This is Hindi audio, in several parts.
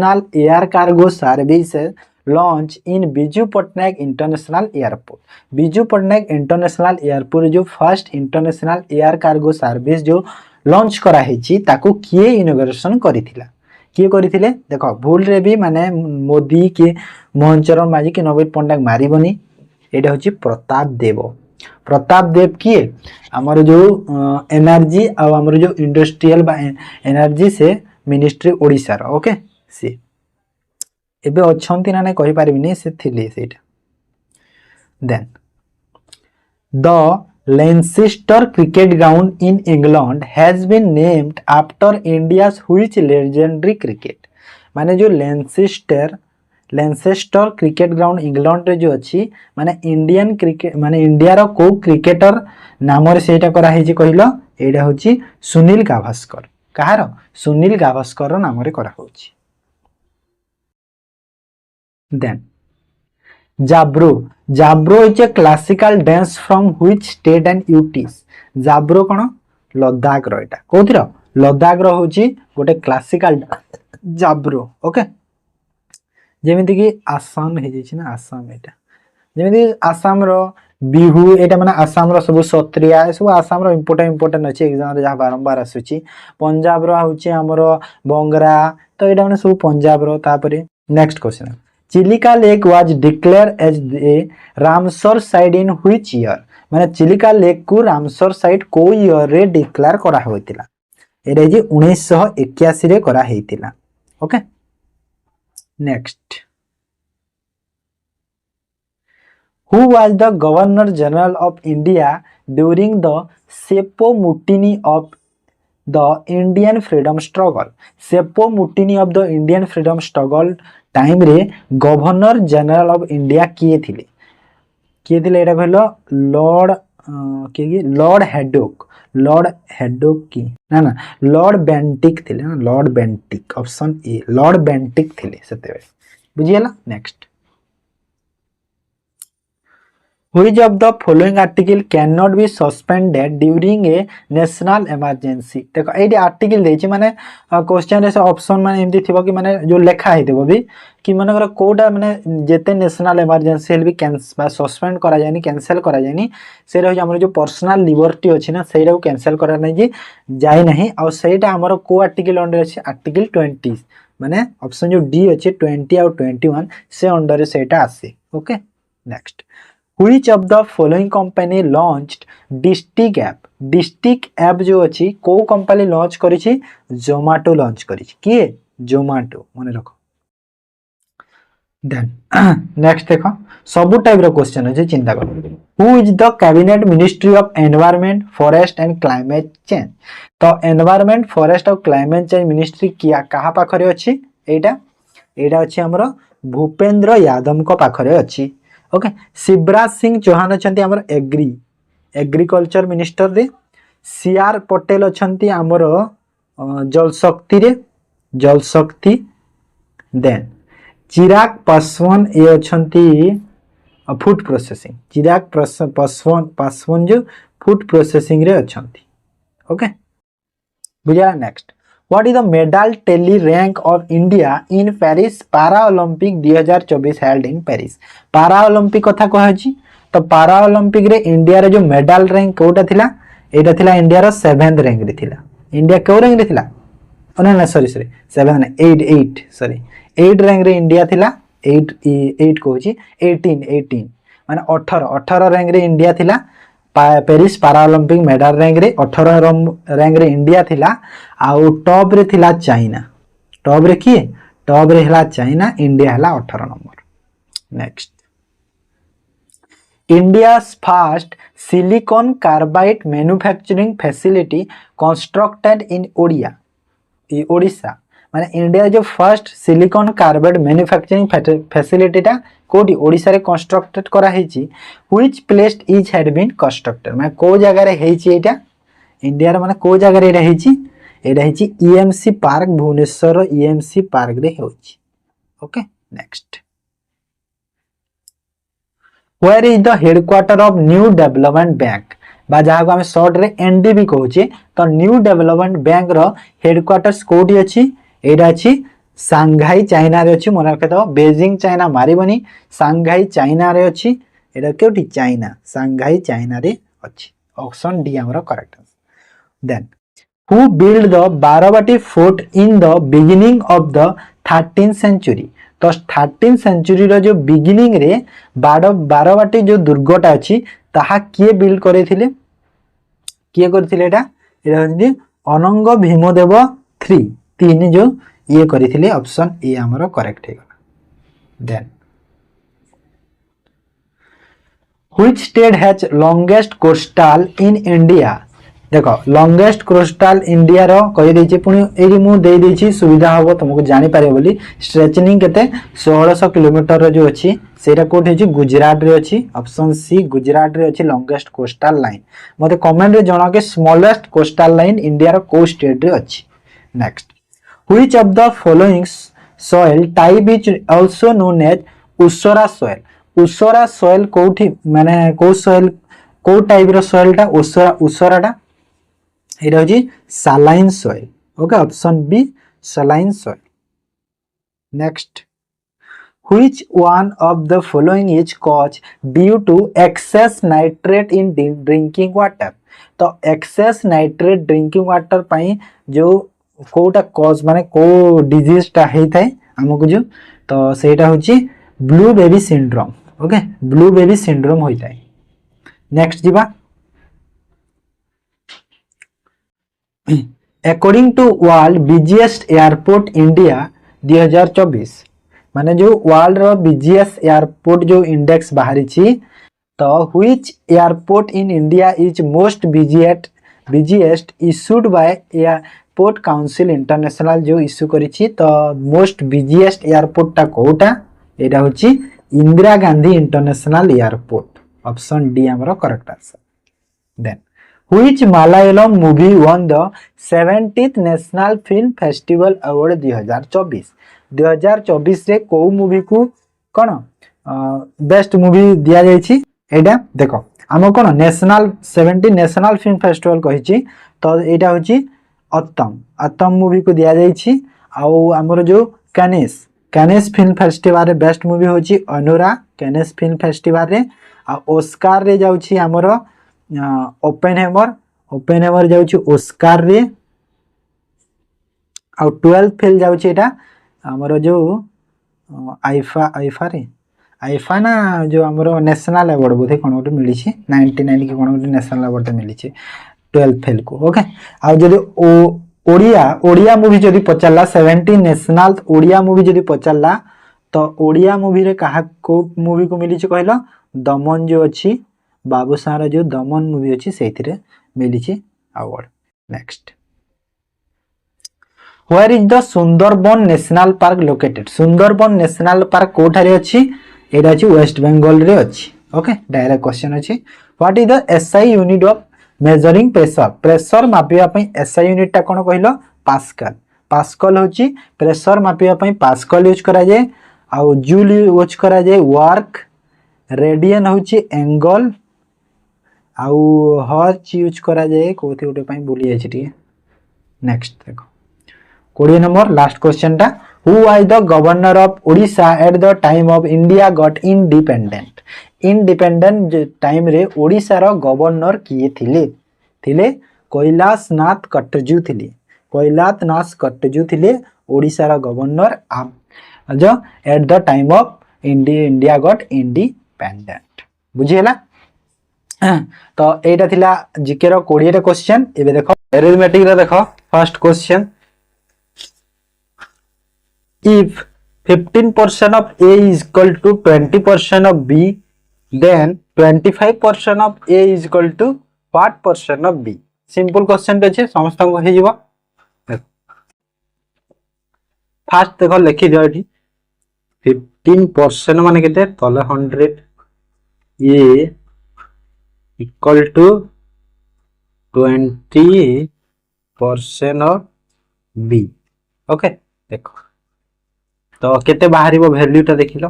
Air cargo services launch in Biju Patnaik international airport. Biju Patnaik international airport जो first international air cargo service जो लॉन्च करा हेची ताको किए इनॉग्रेशन करिथिला, किए करिथिले देख भूल रे भी माने मोदी के मोहन चरण माझी के नवीन पट्टनायक मारिबनी, एटा होची प्रताप देव। प्रताप देव किए हमर जो एनर्जी आ हमर जो इंडस्ट्रियल बा एनर्जी से मिनिस्ट्री ओडिसा रो ओके सी एबे अछंती ना कहि पारिबिनी से थिले सेटा। Then the Leicester cricket ground in England has been named after India's which legendary cricket, माने जो लेंसेस्टर क्रिकेट ग्राउंड इंग्लैंड रे जो अछि माने इंडियन क्रिकेट माने इंडिया रो को क्रिकेटर नाम रे सेटा करा हेछि कहिलो, एडा होछि सुनील गावस्कर। कहार सुनील गावस्कर रो नाम रे करा होछि। Then Jabro, Jabro is a classical dance from which state and UTs, Jabro कोन लद्दाख रो, एटा कोथिरो लद्दाख रो होछि गोटे क्लासिकल जाब्रो ओके। जेमिति कि आसाम हे जे ना आसाम, एटा जेमिति आसाम रो बिहू एटा माने आसाम रो सब सत्रिया सब आसाम रो इंपोर्टेंट अछि एग्जाम रे जहा बारंबार आसुची। पंजाब रो होछि हमरो बंगरा, तो एटा माने सब पंजाब रो। तापरे next question, Chilika lake was declared as a Ramsar site in which year, माने चिलिका लेक को रामसर साइट को ईयर रे डिक्लेयर करा होइतिला, एटा जे 1981 रे करा हेतिला okay. Next, who was the governor general of India during the Seppo Mutiny of the Indian freedom struggle, Seppo Mutiny of the Indian freedom struggle time रे गवर्नर जनरल ऑफ इंडिया किए थिले, किए थिले एटा कहलो लॉर्ड के लॉर्ड हेडोक, लॉर्ड हेडोक की ना ना लॉर्ड बेंटिक थिले ना, Lord Bentinck option A Lord Bentinck थिले सेते बुझियला। Next, Which of the following article cannot be suspended during a national emergency, देखो एडी आर्टिकल देछि माने क्वेश्चन रे से ऑप्शन माने एमती थिबो कि माने जो लेखा हेतिबो भी कि माने कर कोडा माने जेते नेशनल इमरजेंसी हेल भी कैंसिल बा सस्पेंड करा जायनी कैंसिल करा जायनी से रहि हमर जो पर्सनल लिबर्टी अछि ना सेटा को कैंसिल करा नै जे जाय नहीं और सेटा हमर को आर्टिकल अंडर अछि आर्टिकल 20 माने ऑप्शन जो डी अछि 20 और 21 से अंडर सेटा आसी okay. Next, Which of the following company launched Distic app, Distic app जो अछि को कंपनी लॉन्च करिछि, जोमाटो लॉन्च करिछि, किए जोमाटो मने रखो। देन नेक्स्ट देखो सब टाइप रो क्वेश्चन अछि चिंता करो। Who is the cabinet ministry of environment forest and climate change, तो environment forest और climate change ministry किया कहा पाखरे अछि, एटा एटा अछि हमरो भूपेंद्र यादव को पाखरे अछि ओके। शिवराज सिंह चौहान अछंती हमर एग्रीकल्चर मिनिस्टर रे, सीआर पटेल अछंती हमर जल शक्ति रे जल शक्ति। देन चिराग पासवान ए अछंती फूड प्रोसेसिंग, चिराग पासवान जो फूड प्रोसेसिंग रे अछंती ओके बुझा। Next, what is the medal tally rank of India in Paris पारा ओलंपिक 2024 हेल्ड इन पेरिस, पारा ओलंपिक कथा कहछि तो पारा ओलंपिक रे इंडिया रे जो मेडल रैंक कोटा थिला, एटा थिला इंडिया रो 7th रैंक रे थिला। इंडिया को रैंक रे थिला ना ना सॉरी 7 8 सॉरी 8 रैंक रे इंडिया थिला, 8 कहछि 18 माने 18 रैंक रे इंडिया थिला। पेरिस पारा ओलंपिक मेडल रैंक रे 18 रैंक रे इंडिया थिला आउ टॉप रे थिला चाइना, टॉप रे किए टॉप रे हला चाइना, इंडिया हला 18 नंबर। नेक्स्ट, इंडिया's first silicon carbide manufacturing facility constructed in Odisha, माने इंडिया जो first silicon carbide manufacturing facility टा कोडी ओडिसा रे कंस्ट्रक्टेड करा हेची, which place is had been constructed माने को जगह रे हेची, एटा इंडिया रे माने को जगह रे हेची, एटा हेची EMC park Bhubaneswar EMC park रे होची okay. Next, where is the headquarter of new development bank, बा जहाँ को आम सर्ट रे एनडीबी कहूचे, तो न्यू डेवलपमेंट बैंक रो हेडक्वार्टर्स कोडी अछि, एटा अछि सांघाई चाइना रे अछि मन रखिथाओ बेजिंग चाइना मारिबनी सांघाई चाइना रे अछि एटा केउटी चाइना सांघाई चाइना रे अछि ऑप्शन डी हमर correct then who build the Barabati fort in the beginning of the 13th century तो 13th सेंचुरी रो जो बिगिनिंग रे बारवाटी जो दुर्गटा अछि ताहा किए बिल्ड करैथिले किए करथिले एटा हजि अनंग भीमदेव 3 जो ये करथिले ऑप्शन ए हमर करेक्ट हे then which state has longest coastal in India देखो लॉन्गेस्ट कोस्टल इंडिया रो कहि दैछि पुनी एगी मु देइ दैछि सुविधा होबो तुमको जानि पारे बोली स्ट्रेचनिंग केते 1600 किलोमीटर रो जो अछि सेटा कोठी अछि गुजरात रे अछि ऑप्शन सी गुजरात रे अछि लॉन्गेस्ट कोस्टल लाइन मते कमेंट रे जणा के स्मॉलेस्ट कोस्टल लाइन इंडिया रो को स्टेट रे अछि next which of the following soil type is also known as usara soil कोठी माने को सॉइल को टाइप रो सॉइल टा उस्सराटा एटा होजी saline soil okay option B saline soil next which one of the following is caused due to excess nitrate in drinking water तो excess nitrate drinking water पई जो कोटा कॉज माने को डिजीज टा हेइ थाए हमकु जो तो सेटा होची blue baby syndrome okay blue baby syndrome होई थाए नेक्स्ट जीवा according to world busiest airport India 2024 माने जो वर्ल्ड रो बिजिएस्ट एयरपोर्ट जो इंडेक्स बाहरी छी तो which airport in India is most busiest issued by airport council international जो इश्यू करी छी तो मोस्ट बिजिएस्ट एयरपोर्ट टा कोटा एटा होची Indira Gandhi international airport option D हमरो correct answer then Which Malayalam movie won the 70th National Film Festival Award 2024 रे को मूवी को कोन बेस्ट मूवी दिया जाय छी एटा देखो हम कोन नेशनल 70 नेशनल फिल्म फेस्टिवल कहि छी तो एटा होची अत्तम मूवी को दिया जाय छी आ हमर जो कैनेस फिल्म फेस्टिवल रे बेस्ट मूवी होची अनुरा कैनेस फिल्म फेस्टिवल रे आ ऑस्कार रे जाउ छी हमर ओपेनहेमर जाउची ऑस्कार रे आ 12th फेल जाउची एटा हमरो जो आईफा ना जो हमरो नेशनल अवार्ड बोधे कोन गोटे मिली छी 99 के कोन गोटे नेशनल अवार्ड मिली छी 12th फेल को ओके आ जदी ओडिया मूवी जदी पचला 70 नेशनल ओडिया मूवी जदी पचला तो ओडिया मूवी रे कहा को मूवी को मिली छी कहलो दमन जो अछि बाबूसार जो दमन मूवी अच्छी से मिली award next where is the Sundarban national park located Sundarban national park कोठारे अच्छी एटा अछि वेस्ट बंगाल रे अच्छी ओके डायरेक्ट क्वेश्चन अच्छी what is the SI unit of measuring pressure मापिया पई एसआई यूनिट टा कोन कहलो पास्कल होची प्रेशर मापिया पई पास्कल यूज करा जाय आ जूल यूज करा जाय वर्क रेडियन होची एंगल आउ हर्च यूज करा जाए कोथि उठे पाई बोली जाय छी नेक्स्ट देखो 20 नंबर लास्ट क्वेश्चन टा who was the governor of Odisha at the time of India got independent time रे ओडिशा रो गवर्नर किए थिले कैलाशनाथ कटजू थिले ओडिशा रो गवर्नर जो at the time of India got independent बुझियला तो एटा थिला जीके रो 20 टा क्वेश्चन एबे देखो अरिथमेटिक रो देखो first question if 15% of A is equal to 20% of B then 25% of A is equal to what percent of B simple question टे समस्त को हे जीवो फर्स्ट देखो लिखि दियो एठी 15% माने केते तले 100 A equal to 20% of B okay देखो तो केते बाहरी वो वैल्यू टा देखिलो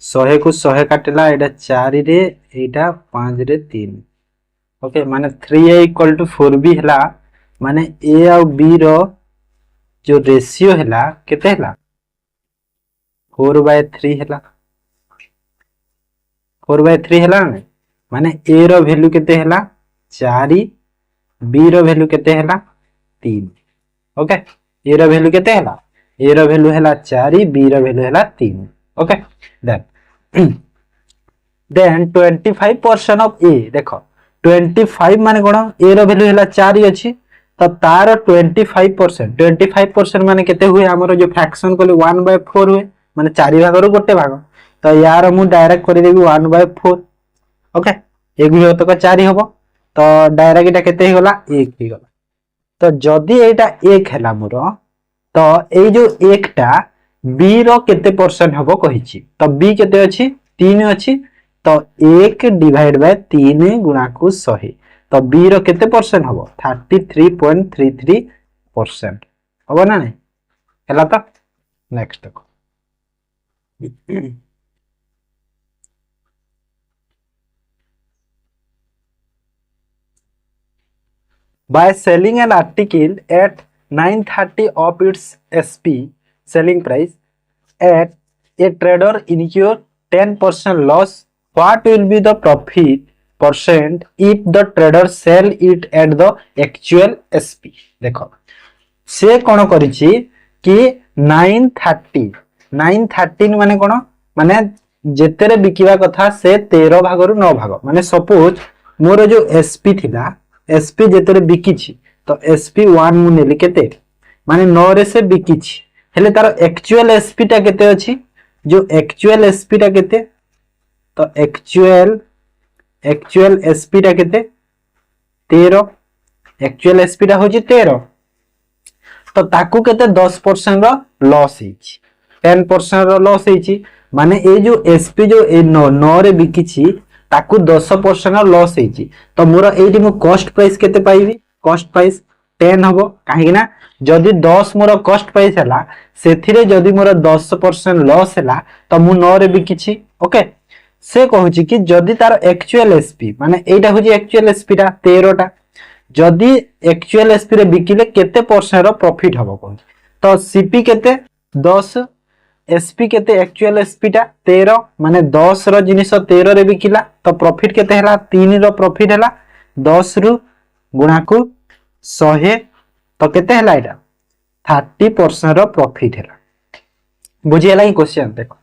100 को 100 काटला एटा 4 रे एटा 5 रे 3 ओके माने 3A equal to 4B हला माने A और B रो जो रेशियो हैला केते हैला 4/3 हैला 4/3 हैला ना माने a रो वैल्यू केते हैला 4 b रो वैल्यू केते हैला 3 ओके a रो वैल्यू केते हैला a रो वैल्यू हैला 4 b रो वैल्यू हैला 3 ओके देन 25% ऑफ a देखो 25 माने कोन a रो वैल्यू हैला 4 अछि तो तार 25% माने केते हुए हमरो जो फ्रैक्शन कोले 1/4 हुए माने 4 भाग रो गोटे भाग तो यार मु डायरेक्ट कर देबी 1/4 ओके एक भी तो 4 हबो तो डायरेक्ट एटा केते हो गला 1 हो गला तो जदी एटा 1 हैला मोर तो ए जो 1 टा b रो केते परसेंट हबो कहिछि तो b केते अछि 3 अछि तो 1 डिवाइड बाय 3 गुणा को 100 तो b रो केते परसेंट हबो 33.33% हबो ना नहीं हैला तो नेक्स्ट देखो by selling an article at 930 of its SP selling price at a trader incur 10% loss what will be the profit percent if the trader sell it at the actual SP देखो से कोन करिछि कि 913 माने कोन माने जेतेरे बिकिवा कथा से 13 भागरु 9 भाग माने सपोज मोर जो SP थिला SP जेतेरे बिकिछि तो SP 1 मु नेली केते माने 9 रे से बिकिछि हेले तार एक्चुअल SP टा केते अछि जो एक्चुअल SP टा केते तो एक्चुअल SP टा केते 13 एक्चुअल SP टा होछि 13 तो ताकू केते 10% रो लॉस हिछि 10% रो लॉस हिछि माने ए जो SP जो ए 9 रे बिकिछि ताकू 10% रो लॉस हिछि तो मोर एठी मु कॉस्ट प्राइस केते पाइबी कॉस्ट प्राइस 10 हबो काहे ना जदी 10 मोर कॉस्ट प्राइस हला सेथिरे जदी मोर 10% लॉस हला तो मु 9 रे बिकिछि ओके से कहूची कि जदी तार एक्चुअल SP माने एटा होची एक्चुअल SP टा 13 टा जदी एक्चुअल SP रे बिकिले केते परसेंट रो प्रॉफिट हबो कोन तो CP केते 10 SP केते एक्चुअल SP टा 13 माने 10 रो जिनिस 13 रे बिकिला तो प्रॉफिट केते हला 3 रो प्रॉफिट हला 10 रु गुणा को 100 तो केते हला एटा 30% रो प्रॉफिट हला बुझी हला कि क्वेश्चन देखो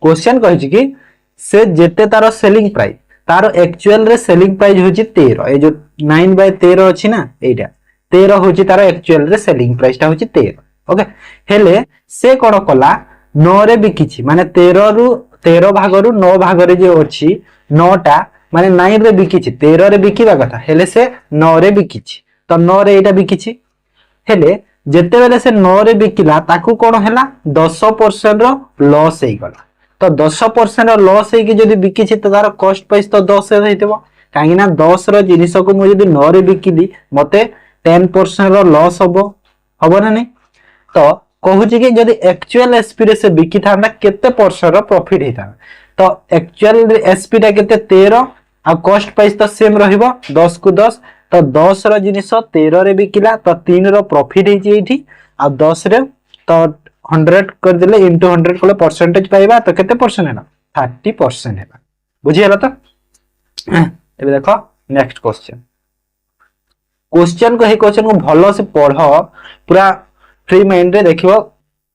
क्वेश्चन कहै कि से जेते तारो सेलिंग प्राइस तारो एक्चुअल रे सेलिंग प्राइस होची 13 ए जो 9/13 अछि ना एटा 13 होची तारो एक्चुअल रे सेलिंग प्राइस ता होची 13 ओके हेले से कोन कला 9 रे बिकिछि माने 13 भागरु 9 भाग रे जे अछि 9 टा माने 9 रे बिकिछि 13 रे बिकिबा कथा हेले से 9 रे बिकिछि तो 9 रे एटा बिकिछि हेले जेते बेले से 9 रे बिकिला ताकू कोन हैला 10% रो लॉस हेई गला तो 10% रो लॉस हेई कि जदी बिकिछि तो तार कॉस्ट प्राइस तो 10 रे हेतिबो काहे ना 10 रो जिनिस को मु जदी 9 रे बिकिली मते 10% रो लॉस हबो ना नहीं तो कहूची कि जदी एक्चुअल SP रे से बिकी थांदा केते परसेंट रो प्रॉफिट हेता तो एक्चुअल SP टा केते 13 आ कॉस्ट प्राइस तो सेम रहिबो 10 को 10 तो 10 रो जिनिस 13 रे बिकिला तो 3 रो प्रॉफिट हेची एठी आ 10 रे तो 100 कर देले इनटू 100 कोले परसेंटेज पाइबा तो केते परसेंट हैला 30% हैला बुझी हला तो एबे देखो नेक्स्ट क्वेश्चन को हे क्वेश्चन को भलो से पढ़ो पूरा फ्री माइंड रे देखिबो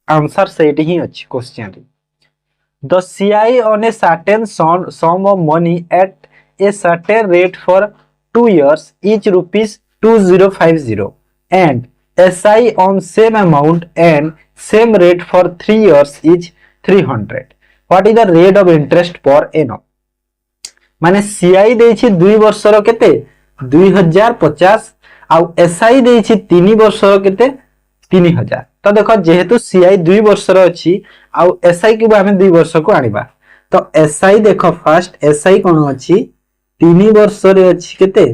आंसर सेट ही अछि क्वेश्चन रे the CI on a certain sum of money at a certain rate for 2 years each rupees 2050 and SI on same amount and same rate for 3 years each 300 what is the rate of interest per annum माने CI देछि 2 वर्ष रो केते 2050 आ SI देछि 3 वर्ष रो केते 3000 तो देखो जेहेतु CI 2 वर्ष रो अछि आ SI के हमें 2 वर्ष को आनिबा तो SI देखो फर्स्ट SI कोन अछि 3 वर्ष रे अछि केते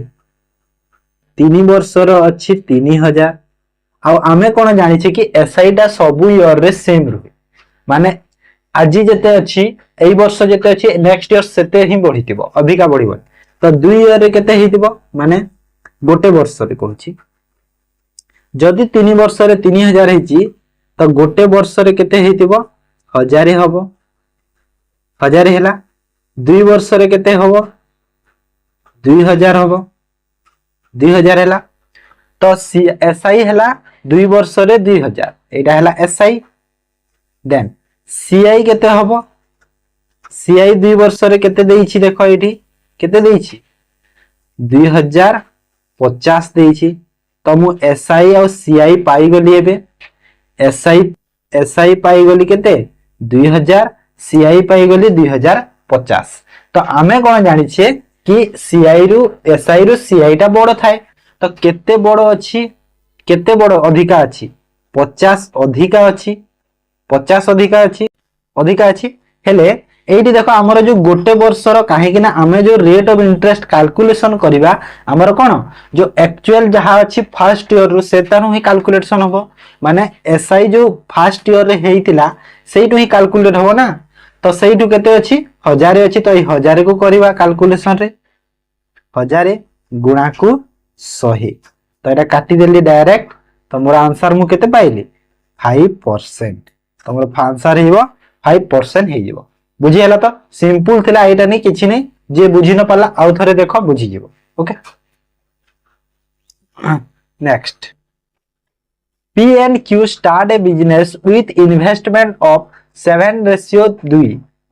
3 वर्ष रो अछि 3000 आ आमे कोन जानि छै कि SI टा सब ईयर रे सेम रहे माने आजी जेते अछि एई वर्ष जेते अछि नेक्स्ट ईयर सेते ही बढ़ितिबो अधिका बढ़िबो तो 2 ईयर रे केते हितिबो माने गोटे वर्ष रे कहूची जदि 3 वर्ष रे 3000 हेची तो गोटे वर्ष रे केते हेतिबो 1000 हबो 1000 हैला 2 वर्ष रे केते हबो 2000 हबो 2000 हैला तो एसआई हैला 2 वर्ष रे 2000 एटा हैला एसआई देन सीआई केते हबो सीआई 2 वर्ष रे केते देइछि देखो एठी केते देइछि 2050 देइछि तो मु एसआई और सीआई पाई गली एबे एसआई पाई गली केते 2000 सीआई पाई गली 2050 तो आमे कोन जानि छे कि सीआई रु सीआई टा बड़ थाए तो केते बड़ अछि केते बड़ अधिका अछि 50 अधिका अछि 50 अधिका अछि हेले एठी देखो हमर जो गोटे वर्षर काहे कि ना हमें जो रेट ऑफ इंटरेस्ट कैलकुलेशन करिबा हमर कोन जो एक्चुअल जहा अछि फर्स्ट ईयर रु सेतानु ही कैलकुलेशन होबो माने एसआई जो फर्स्ट ईयर रे हेइतिला सेइटु ही कैलकुलेट होबो ना तो सेइटु केते अछि 1000 अछि तो 1000 को करिबा कैलकुलेशन रे 1000 गुणा को 100 तो एटा काटी देली डायरेक्ट तो मोर आंसर मु केते पाइली 5% तो मोर आंसर हेइबो 5% हेइबो बुझी हला तो सिंपल थिला एटा नै किछि नै जे बुझी न पाला आउ थरे देखो बुझी जीवो okay next P and Q start a business with investment of 7:2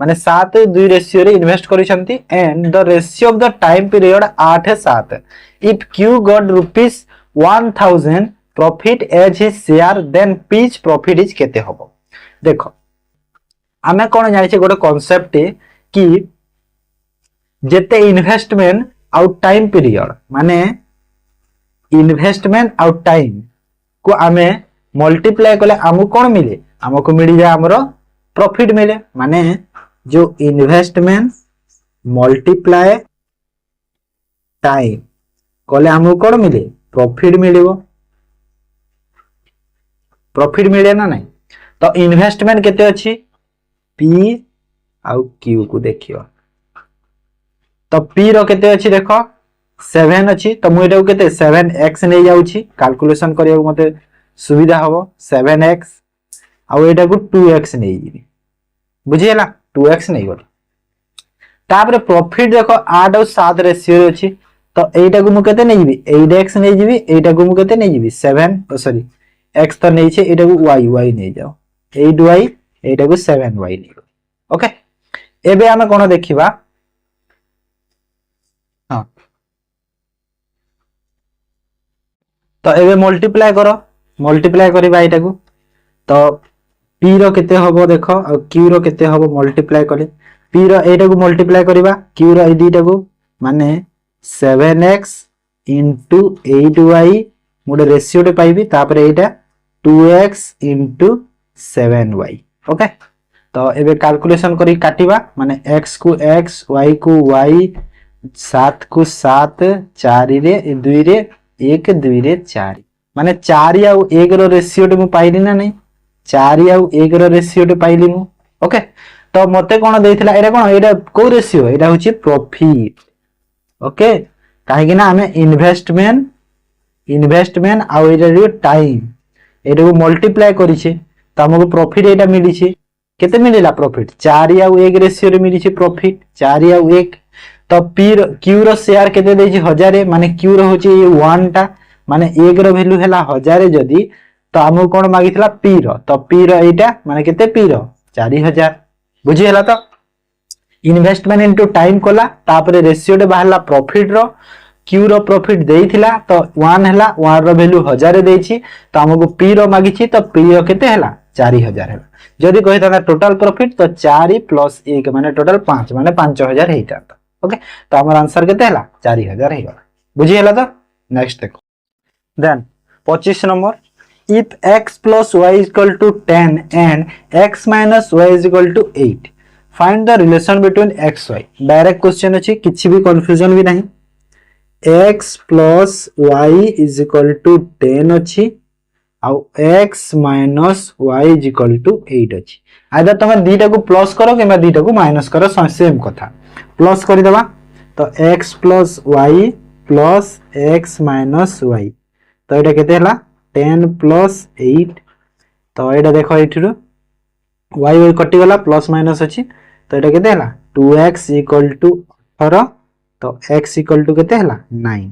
माने 7:2 रेशियो रे invest करिसंती and the ratio of the time period 8:7 if Q got rupees 1000 profit as his share then P's profit is केते होबो देखो आमे कोन जानि छे गोटे कांसेप्ट कि जेते इन्वेस्टमेंट आउट टाइम पीरियड माने इन्वेस्टमेंट आउट टाइम को आमे मल्टीप्लाई कले हमको कोन मिले हमको मिली जाय हमरो प्रॉफिट मिले माने जो इन्वेस्टमेंट मल्टीप्लाई टाइम कले हमको कोन मिले प्रॉफिट मिलिबो प्रॉफिट मिले ना नहीं तो इन्वेस्टमेंट केते अछि P आउ Q को देखियो तो P रो केते अछि देखो 7 अछि तो मु एटा केते 7x नै जाउछि कैलकुलेशन करियो मते सुविधा हबो 7x आउ एटा को 2x नै जिवि बुझियला 2x नै गल तापर प्रॉफिट देखो 8 और 7 रेशियो अछि तो एटा को मु केते नै जिवि 8x नै जिवि एटा को मु केते नै जिवि 7 सॉरी x तो नै छे एटा को y नै जाओ 8y एटा को 7y नै ओके एबे हमें कोन देखिबा हां तो एबे मल्टीप्लाई करिबा एटा को तो p रो केते होबो देखो और q रो केते होबो मल्टीप्लाई करे p रो एटा को मल्टीप्लाई करिबा q रो ए दीटा को माने 7x into 8y mode ratio टे पाइबी तापर एटा 2x into 7y ओके तो एबे कैलकुलेशन करी काटिबा माने x को x y को y 7 को 7 4 रे 2 रे 1 2 रे 4 माने 4 आ 1 रो रेशियो टे मु पाइली ना नहीं 4 आ 1 रो रेशियो टे पाइली मु ओके तो मते कोन देइथिला एटा कोन एटा को रेशियो एटा होची प्रॉफिट ओके काहे कि ना हमें इन्वेस्टमेंट आ एटा रो टाइम एटा को मल्टीप्लाई करी छे तो हमको प्रॉफिट एटा मिली छे केते मिलिला प्रॉफिट 4 आ 1 रेशियो रे मिली छे प्रॉफिट 4 आ 1 तो Q रो शेयर केते देइ छे 1000 माने Q रो होची 1 टा माने 1 रो वैल्यू हैला 1000 जदी तो हमको कोन मागितला P रो तो P रो एटा माने केते P रो 4000 बुझी हैला तो इन्वेस्टमेंट इनटू टाइम कोला तापरे रेशियो टे बाहरला प्रॉफिट रो Q रो प्रॉफिट देइथिला तो 1 हैला 1 रो वैल्यू 1000 देइछि तो हमको P रो मागिछि तो P रो केते हैला 4000 हैला जदी कहि था टोटल प्रॉफिट तो 4 + 1 माने टोटल 5 माने 5000 हेइता ओके तो हमर आंसर केते हैला 4000 हेगला बुझी हैला तो नेक्स्ट देखो then 25 number if x + y = 10 and x - y = 8 find the relation between x y direct question अछि किछि भी कंफ्यूजन भी नहीं x + y = 10 अछि आउ x - y = 8 अछि आइदर तमे दीटा को प्लस करो कि दीटा को माइनस करो सेम कथा प्लस कर देबा तो x + y + x - y तो एटा केते हला 10 प्लस 8 तो एटा देखो एठी y कटि गला प्लस माइनस अछि तो एटा केते हला 2x इक्वल टू 18 तो x इक्वल टू केते हला 9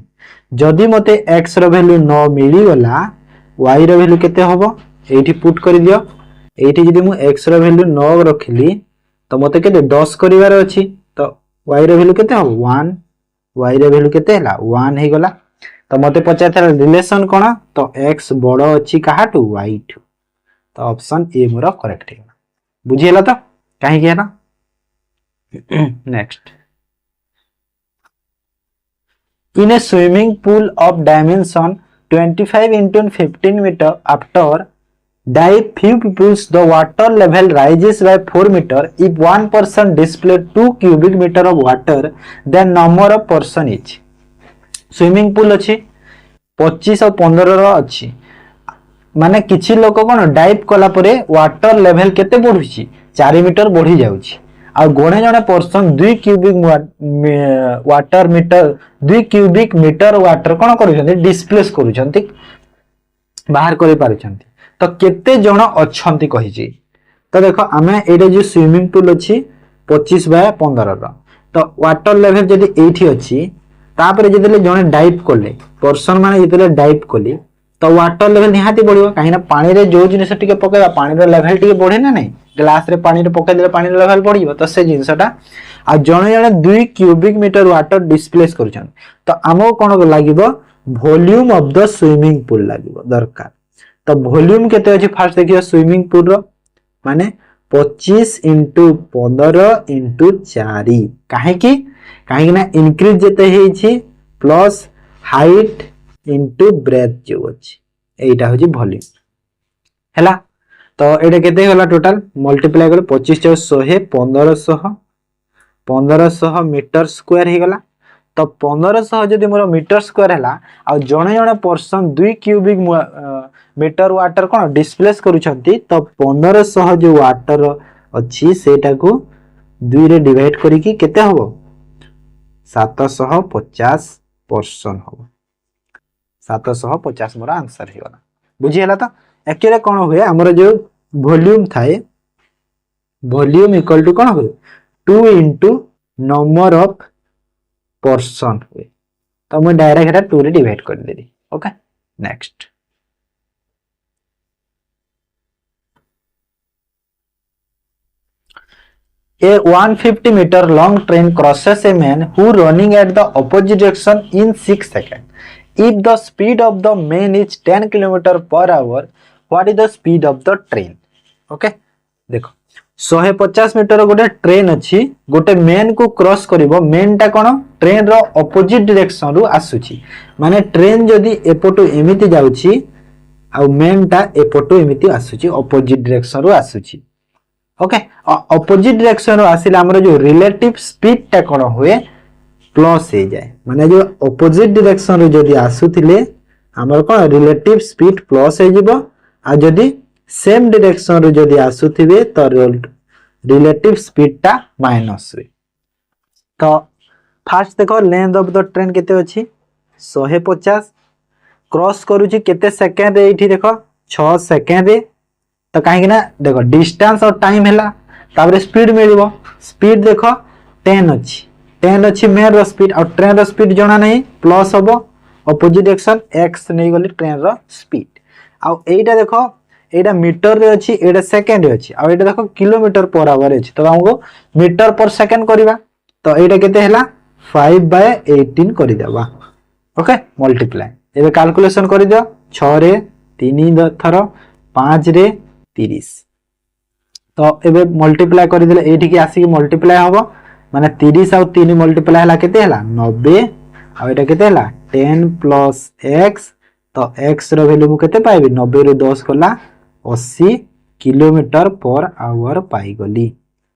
जदि मते x रो वैल्यू 9 मिली गला y रो वैल्यू केते होबो एठी पुट कर दियो एठी जदि मु x रो वैल्यू 9 रखिली तो मते केते 10 करिवार अछि तो y रो वैल्यू केते होबो 1 y रो वैल्यू केते हला 1 हे गला तो मते पचार रिलेशन कोन तो x बड़ो अछि काहाटू y ठू तो ऑप्शन ए मोर करेक्ट है बुझियला तो काहे के ना next in a swimming pool of dimension 25 into 15 meter after dive few pools the water level rises by 4 meter if one person display 2 cubic meter of water then number of person is swimming pool अछि 25 और 15 रो अछि माने किछि लोक कोन डाइव कला परे वाटर लेवल केते बढ़ुछि 4 मीटर बढ़ी जाउछि आ गोणे जणे person 2 cubic water metre 2 cubic metre water कोन करूछन्ती डिस्प्लेस करूछन्ती बाहर करि पारुछन्ती तो केते जण अछन्ती कहिछि तो देखो आमे एडे जे स्विमिंग पूल अछि 25 बाय 15 रो तो वाटर लेवल जदी एठी अछि तापरे जदिले जणे डाइव करले पर्सन माने जदिले डाइव करले तो वाटर लेवल निहाती बढ़ियो काहे ना पानी रे जो जिनिस टिके पकेबा पानी रे लेवल टिके बढ़े ना नहीं ग्लास रे पानी रे पके देले पानी रे लेवल बढ़ियो तो से जिंसटा आ जणे जणे 2 क्यूबिक मीटर वाटर डिस्प्लेस करूछन तो हमो कोन लागिबो volume of the swimming pool लागिबो दरकार तो वॉल्यूम केते अछि फर्स्ट देखियो स्विमिंग पूल रो माने 25 into 15 into 4 काहे ना इंक्रीज जेते हेछि प्लस हाइट into ब्रेथ जो अछि एटा होछि वॉल्यूम हैला तो एटा केते होला टोटल मल्टीप्लाई कर 25 * 100 1500 मीटर स्क्वायर हे गला तो 1500 जदि मोर मीटर स्क्वायर हैला आ जणे जणे पर्सन 2 क्यूबिक मीटर वाटर कोन डिस्प्लेस करूछंती तो 1500 जो वाटर अछि सेटा को 2 रे डिवाइड करी कि केते होबो 750 पर्सन होबो 750 मोर आंसर हे गला बुझी हैला तो एक्चुअली कोन होय हमर जो वॉल्यूम थाए वॉल्यूम इक्वल टू कोन होय 2 into नंबर ऑफ पर्सन हुए तो मैं डायरेक्ट एटा 2 रे डिवाइड कर देली okay next A 150 meter long train crosses a man who running at the opposite direction in 6 seconds. If the speed of the man is 10 km per hour, what is the speed of the train? Okay, देखो 150 मीटर गोटे ट्रेन अछि गोटे मेन को क्रॉस करिवो मेन टा कोन ट्रेन रो ऑपोजिट डायरेक्शन रु आसुची माने ट्रेन जदी एपटो एमिति जाउची आ मेन टा एपटो एमिति आसुची ऑपोजिट डायरेक्शन रु आसुची ओके ऑपोजिट डायरेक्शन रु आसिला हमर जो रिलेटिव स्पीड टा कोन होए प्लस हे जाय माने जो ऑपोजिट डायरेक्शन रु जदी आसुथिले हमर कोन रिलेटिव स्पीड प्लस हे जिवो आ जदी सेम डायरेक्शन रु जदी आसुथिबे तो रिलेटिव स्पीड टा माइनस हुए तो फास्ट देखो लेंथ ऑफ द ट्रेन केते अछि 150 क्रॉस करूची केते सेकंड एठी देखो 6 सेकंड तो काहे ना देखो डिस्टेंस और टाइम हैला ताबरे स्पीड मिलिबो स्पीड देखो 10 अछि मेन रो स्पीड और ट्रेन रो स्पीड जणा नहीं प्लस होबो ऑपोजिट डायरेक्शन x नै गली ट्रेन रो स्पीड आ एटा देखो एटा मीटर रे अछि एटा सेकंड रे अछि आ एटा देखो किलोमीटर पर आवर अछि तो हमको मीटर पर सेकंड करिबा तो एटा केते हैला 5/18 करि देबा ओके मल्टीप्लाई एबे कैलकुलेशन करि दियो 6 रे 3 थरो 5 रे 30 तो एबे मल्टीप्लाई करि देले एठी के आसी के मल्टीप्लाई होबो माने 30 और 3 मल्टीप्लाई हैला केते हैला 90 आ एटा केते हैला 10 + x तो x रो वैल्यू मु केते पाइबे 90 रो 10 कोला 80 किलोमीटर पर आवर पाई गली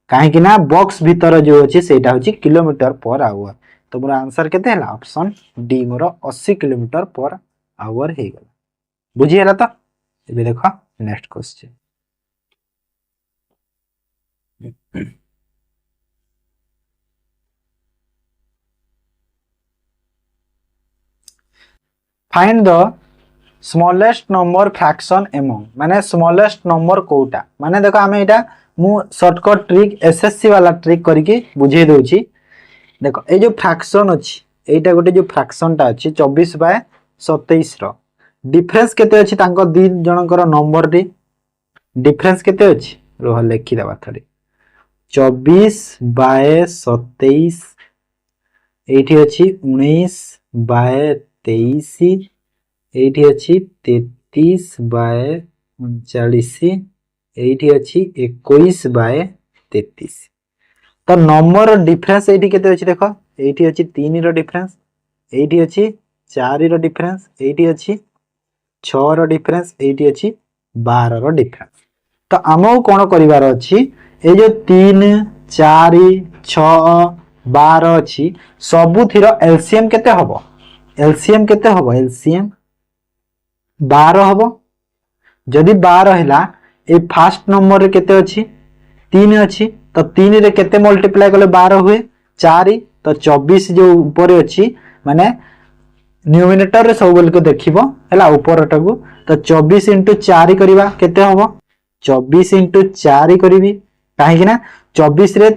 काहे कि ना बॉक्स भीतर जो अछि सेटा होछि किलोमीटर पर आवर तो मोर आंसर केते हैला ऑप्शन डी मोर 80 किलोमीटर पर आवर हे गेल बुझी हैला तो एबे देखो next question find the smallest number fraction among माने स्मॉलेस्ट नंबर कोटा माने देखो आमे एटा मु शॉर्टकट ट्रिक एसएससी वाला ट्रिक करके बुझे दोची देखो ए जो फ्रैक्शन अछि एटा गोटे जो फ्रैक्शन टा अछि 24/27 रो डिफरेंस केते अछि तांको दी जनकर नंबर रे डिफरेंस केते अछि रोह लिखि देबा थरे 24/27 एठी अछि 19/23 एठी अछि 33/39 एठी अछि 21/33 तो नंबर डिफरेंस एठी केते अछि देखो एठी अछि 3 रो डिफरेंस एठी अछि 4 रो डिफरेंस एठी अछि 6 रो डिफरेंस एठी अछि 12 रो डिफरेंस तो आमो कोन करिवार अछि ए जो 3 4 6 12 अछि सबु थिरो एलसीएम केते हबो एलसीएम केते हबो एलसीएम 12 हबो जदि 12 हैला ए फर्स्ट नंबर रे केते अछि 3 अछि तो 3 रे केते मल्टीप्लाई करले 12 हुए 4 तो 24 जो ऊपर अछि माने न्यूमिनेटर रे सब बोल को देखिबो हैला ऊपरटा को तो 24 * 4 करिवा केते हबो 24 * 4 करिवि काहे कि ना 24 रे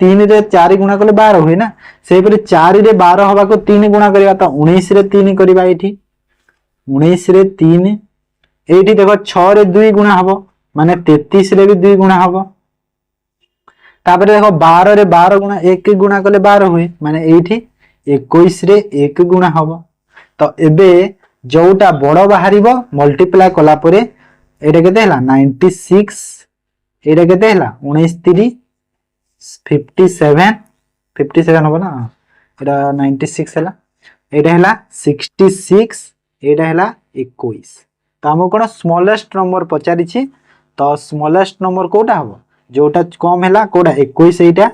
3 रे 4 गुणा करले 12 हुए ना सेहि परि 4 रे 12 हबा को 3 गुणा करिवा तो 19 रे 3 करिवा एठी 19 रे 3 एठी देखो 6 रे 2 गुणा हबो माने 33 रे भी 2 गुणा हबो तापर देखो 12 रे 12 गुणा 1 गुणा करले 12 हुए माने एठी 21 रे 1 गुणा हबो तो एबे जोटा बड़ बाहरिबो मल्टीप्लाई कला परे एटा केते हला 96 एटा केते हला 19 3 57 हबो ना एटा 96 हला एटा हला 66 एटा हला 21 तो हम कोन स्मॉलेस्ट नंबर पचारि छी तो स्मॉलेस्ट नंबर कोटा हबो जोटा कम हला कोटा 21 एटा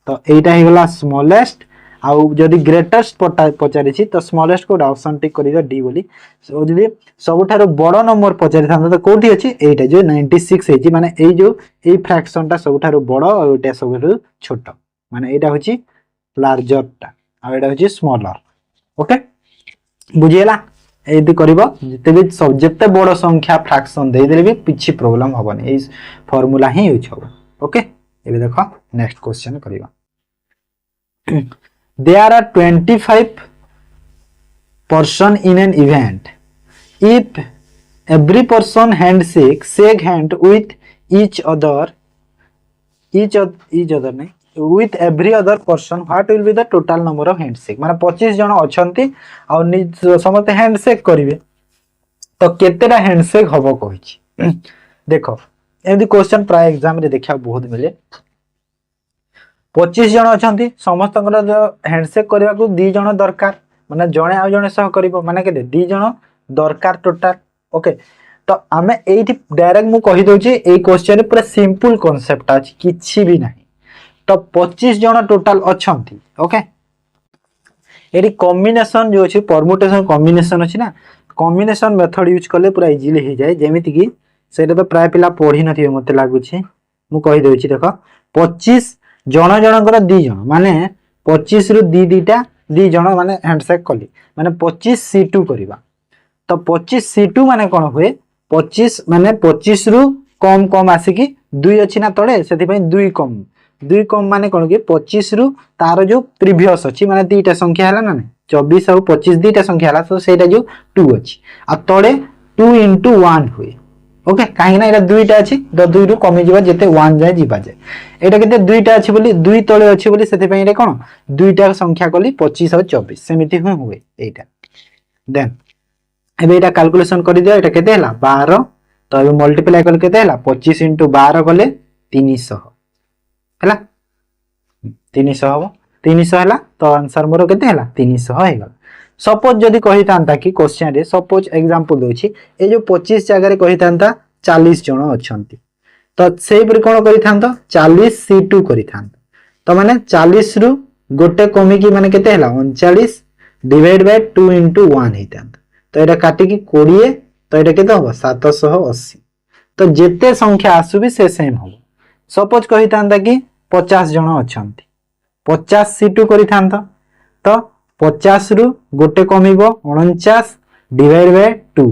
तो एटा हे गला स्मॉलेस्ट आउ जदि ग्रेटेस्ट पचारि छी तो स्मॉलेस्ट कोटा ऑप्शन टिक करि द डी बोली सो जदि सबठारो बड़ नंबर पचारि थान तो कोठी अछि एटा जो 96 हे जी माने ए जो ए फ्रैक्शन टा सबठारो बड़ और एटा सबठारो छोट माने एटा होची लार्जर टा आ एटा होची स्मॉलर ओके बुझियला एदी करबो जते भी जते बड़ संख्या फ्रैक्शन दे देले भी पिछि प्रॉब्लम होबनी ए फार्मूला ही यूज होबो ओके एबे देखो नेक्स्ट क्वेश्चन करिबा there are 25 person in an event if every person shake hand with each other नहीं with every other person what will be the total number of handshake माने 25 जन अछंती आ समस्त हैंडशेक करिवे तो केतेटा हैंडशेक हबो कहिछि देखो एमदी क्वेश्चन प्राय एग्जाम रे देखा बहुत मिले 25 जन अछंती समस्त हैंडशेक करबा को 2 जन दरकार माने जणे आ जणे सह करिवो माने केते 2 जन दरकार टोटल ओके तो आमे एठी डायरेक्ट मु कहि दोची ए क्वेश्चन पूरा सिंपल कांसेप्ट अछि किछि भी नाही तो 25 जन टोटल अछंती ओके एठी कॉम्बिनेशन जो अछि परम्यूटेशन कॉम्बिनेशन अछि ना कॉम्बिनेशन मेथड यूज करले पूरा इजीली हो जाए जेमिति कि सेटा तो प्राय पिला पढी नथिबे मते लागु छी मु कहि दोची देखो 25 जन जनकर 2 जन माने 25 रु 2 जन माने हैंडशेक कली माने 25 C2 करिवा तो 25 C2 माने कोन होए 25 माने 25 रु कम कम आसी कि 2 अछि ना तळे सेति पई 2 कम माने कोन कि 25 रु तार जो प्रीवियस अछि माने 2टा संख्या हला ना 24 और 25 2टा संख्या हला तो सेटा जो 2 अछि आ तळे 2 * 1 होए ओके काहे ना एटा 2टा अछि तो 2 रु कमी जिबा जेते 1 जाय जिबा जे एटा केते 2टा अछि बोली 2 तळे अछि बोली सेते पई रे कोन 2टा संख्या कली 25 और 24 सेमिति हुए एटा देन एबे एटा कैलकुलेशन करि दियो एटा केते हला 12 तो एबे मल्टीप्लाई करले केते हला 25 * 12 कले 300 हला 300 हबो 300 हला तो आंसर मोर केते हला 300 हेगा सपोज जदी कहि तांता कि क्वेश्चन रे सपोज एग्जांपल दोछि ए जो 25 जगह रे कहि तांता 40 जण अछंती तो सेहि पर कोन करि थांतो 40 C2 करि थांतो तो माने 40 रु गोटे कमी की माने केते हला 39 डिवाइड बाय 2 * 1 हे थांतो तो एटा काटि की 20 तो एटा केते हो 780 तो जेते संख्या आसुबी से सेम हो सपोज कहि तांता कि 50 जण अछंती 50 C2 करि थांतो तो 50 रु गोटे कमिबो 49 डिवाइड बाय 2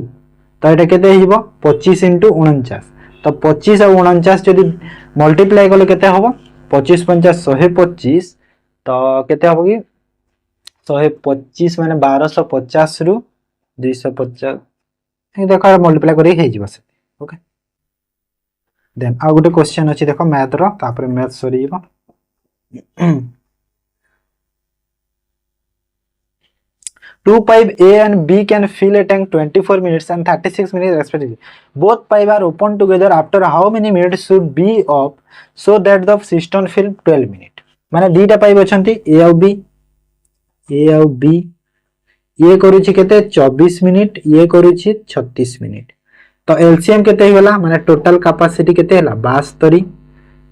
तो ये केते हिबो 25 × 49 तो 25 और 49 जदि मल्टीप्लाई कले केते हबो 25 50 125 तो केते हबो कि 125 माने 1250 रु 250 देखो मल्टीप्लाई करी हे जिवो से ओके देन आ गुटे क्वेश्चन अछि देखो मैथ रो तापर मैथ सरी जिवो 2 pipe A and B can fill a tank 24 minutes and 36 minutes respectively. Both pipe are opened together after how many minutes should be off so that the cistern fill 12 minutes. माने दीटा पाइप अछंती A और B ये करूची केते 24 मिनिट ये करूची 36 मिनिट तो एलसीएम केते हिला माने टोटल कैपेसिटी केते हला 72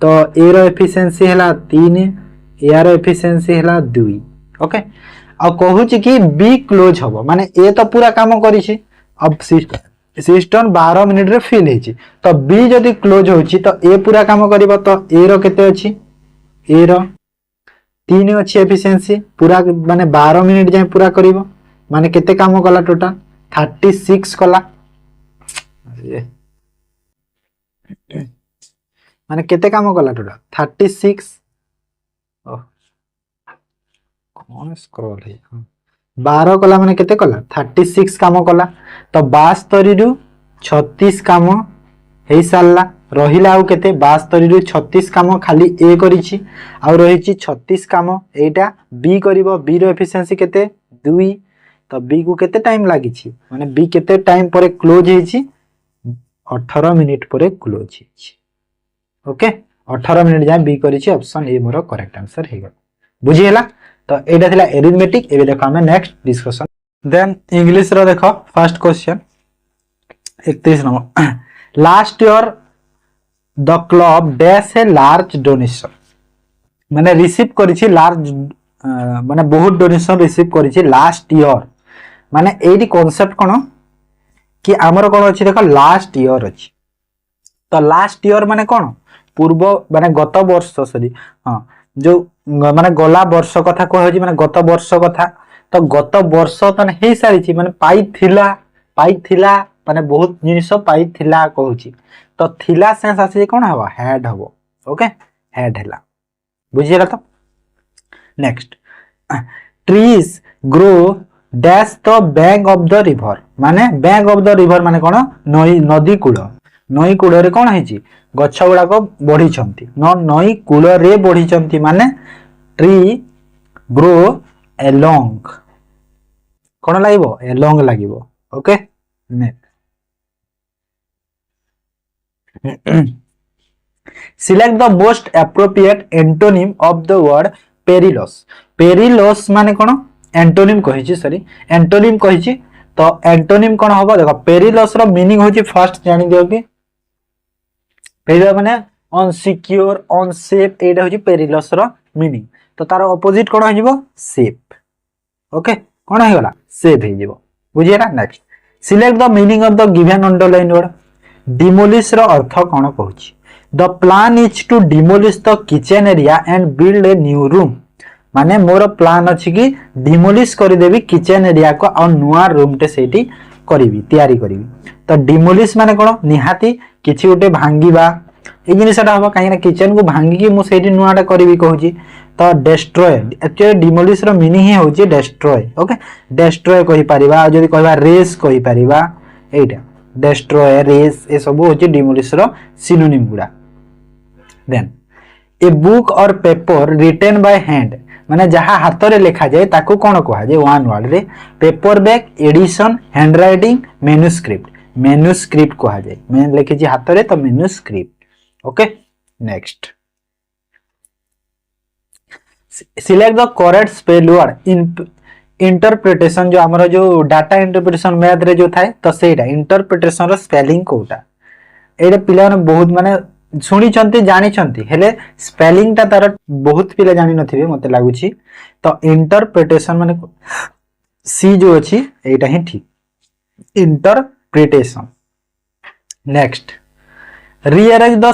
तो ए रो एफिशिएंसी हला 3 ए रो एफिशिएंसी हला 2 ओके आ कहूची कि बी क्लोज हबो माने ए तो पूरा काम करिछि अब सिस्टम 12 मिनिट रे फिल हेछि तो बी जदी क्लोज होछि तो ए पूरा काम करिवो तो ए रो केते अछि ए रो 3 अछि एफिशिएंसी पूरा माने 12 मिनिट जाय पूरा करिवो माने केते काम कला टोटल 36 कला माने केते काम कला टोटल 36 ओह कौन स्क्रॉल है 12 कला माने केते कला 36 काम कला तो 72 रु 36 काम हे सारला रहिला आउ केते 72 रु 36 काम खाली ए करिछि आउ रहिछि 36 काम एटा बी करिवो बी रो एफिशिएंसी केते 2 तो बी को केते टाइम लागिछि माने बी केते टाइम परे क्लोज हेछि 18 मिनिट परे क्लोज हेछि ओके 18 मिनिट जाय बी करिछि ऑप्शन ए मोर करेक्ट आंसर हे गल बुझियला तो एटा थिला एरिथमेटिक एबे देखो हम नेक्स्ट डिस्कशन देन इंग्लिश रो देखो first question 31 number last year the club dash a large donation माने रिसीव करिछि लार्ज माने बहुत डोनेशन रिसीव करिछि लास्ट ईयर माने एडी कांसेप्ट कोन कि हमर कोन अछि देखो लास्ट ईयर अछि तो लास्ट ईयर माने कोन पूर्व माने गत वर्ष सॉरी हां जो माने गला वर्ष कथा कहै माने गत वर्ष कथा तो गत वर्ष तने हे सारिछि माने पाई थिला माने बहुत जिनिस पाई थिला कहूची तो थिला सेंस आसी कोन हबो हेड हबो ओके हेड हैला बुझियला तो next trees grow dash the bank of the river माने बैंक ऑफ द रिवर माने कोन नदी कूल रे कोन हेची गछ गुडा को बढ़ी छंती नई कूल रे बढ़ी छंती माने ट्री ग्रो अलोंग कोन लागिवो अलोंग लागिवो okay select the most appropriate antonym of the word perilous perilous माने कोन एंटोनिम कहिछि सॉरी एंटोनिम कहिछि तो एंटोनिम कोन होबो देखो पेरिलस रो मीनिंग होछि फर्स्ट जानि दियो कि पेरिलस माने अनसिक्योर अनसेफ एटा होछि पेरिलस रो मीनिंग तो तार ऑपोजिट कोन होइबो सेफ ओके कोन हेगला सेफ हेजिबो बुझियला next select the meaning of the given underline word demolish रो अर्थ कोन कहूछि the plan is to demolish the kitchen area and build a new room माने मोर प्लान अछि कि डिमोलिश करि देबी किचन एरिया को और नुआ रूम टे सेठी करिवि तयारी करिवि तो डिमोलिश माने कोन निहाती किछि उटे भांगीबा ए जिनिसटा हबो काहे ना किचन को भांगी कि मु सेठी नुआटा करिवि कहूची तो डिस्ट्रॉय एक्चुअली डिमोलिश रो मीनिंग ही होची डिस्ट्रॉय ओके डिस्ट्रॉय कहि परिबा जदी कहबा रेस कहि परिबा एटा डिस्ट्रॉय रेस ए सब होची डिमोलिश रो सिनोनिम गुडा then a book or paper written by hand माने जहा हाथ रे लिखा जाय ताको कोन कहआ जे वन वर्ड रे paper back edition hand writing manuscript कहआ जाय मैं लिखि जे हाथ रे तो manuscript okay next select the correct spell word interpretation जो हमर जो डाटा इंटरप्रिटेशन मैथ रे जो थाए तो सेटा इंटरप्रिटेशन रो स्पेलिंग कोटा एडे पिला ने बहुत माने सुनी चंती जानी चंती हेले स्पेलिंग ता तार बहुत पिला जानी नथिबे मते लागुची तो इंटरप्रिटेशन माने सी जो अछि एटा ही ठीक interpretation next rearrange the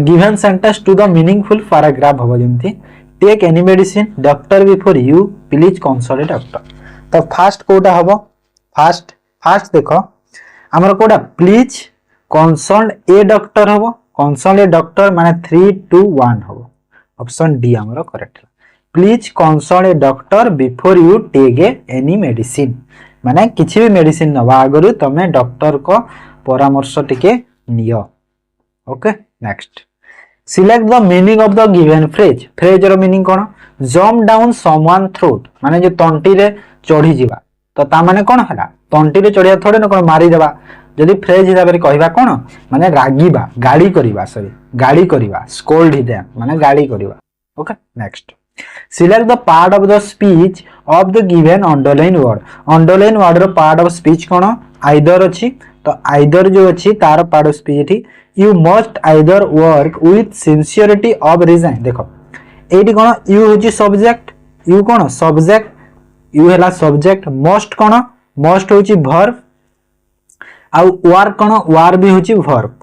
given sentence to the meaningful paragraph हबो जेंती take any medicine doctor before you please consult doctor तो फास्ट कोटा हबो फास्ट देखो आमर कोडा प्लीज कंसल्ट ए डॉक्टर हबो कंसल्ट ए डॉक्टर माने 3 2 1 हबो ऑप्शन डी आमर correct please consult a doctor before you take any medicine माने किछि भी मेडिसिन नवा आगरु तमे डॉक्टर को परामर्श टिके नियो okay next select the meaning of the given phrase phrase रो मीनिंग कोन जंप डाउन समवन थ्रोट माने जो तंटी रे चढ़ी जीवा तो ता माने कोन हला तंटी रे चढ़िया थोड़े न कोन मारी देबा जदी फ्रेज हिसाब रे कहबा कोन माने रागीबा गाड़ी करिबा सॉरी गाड़ी करिबा स्कोल्ड हि देम माने गाड़ी करिबा okay next select the part of the speech of the given underline word रो पार्ट ऑफ स्पीच कोन आइदर अछि तो आइदर जो अछि तार पार्ट ऑफ स्पीच एठी you must either work with sincerity of reason देखो एठी कोन यू होची सब्जेक्ट यू कोन सब्जेक्ट यू हैला सब्जेक्ट मस्ट कोन मस्ट होची वर्ब आ वर्क कोन वार भी होची वर्ब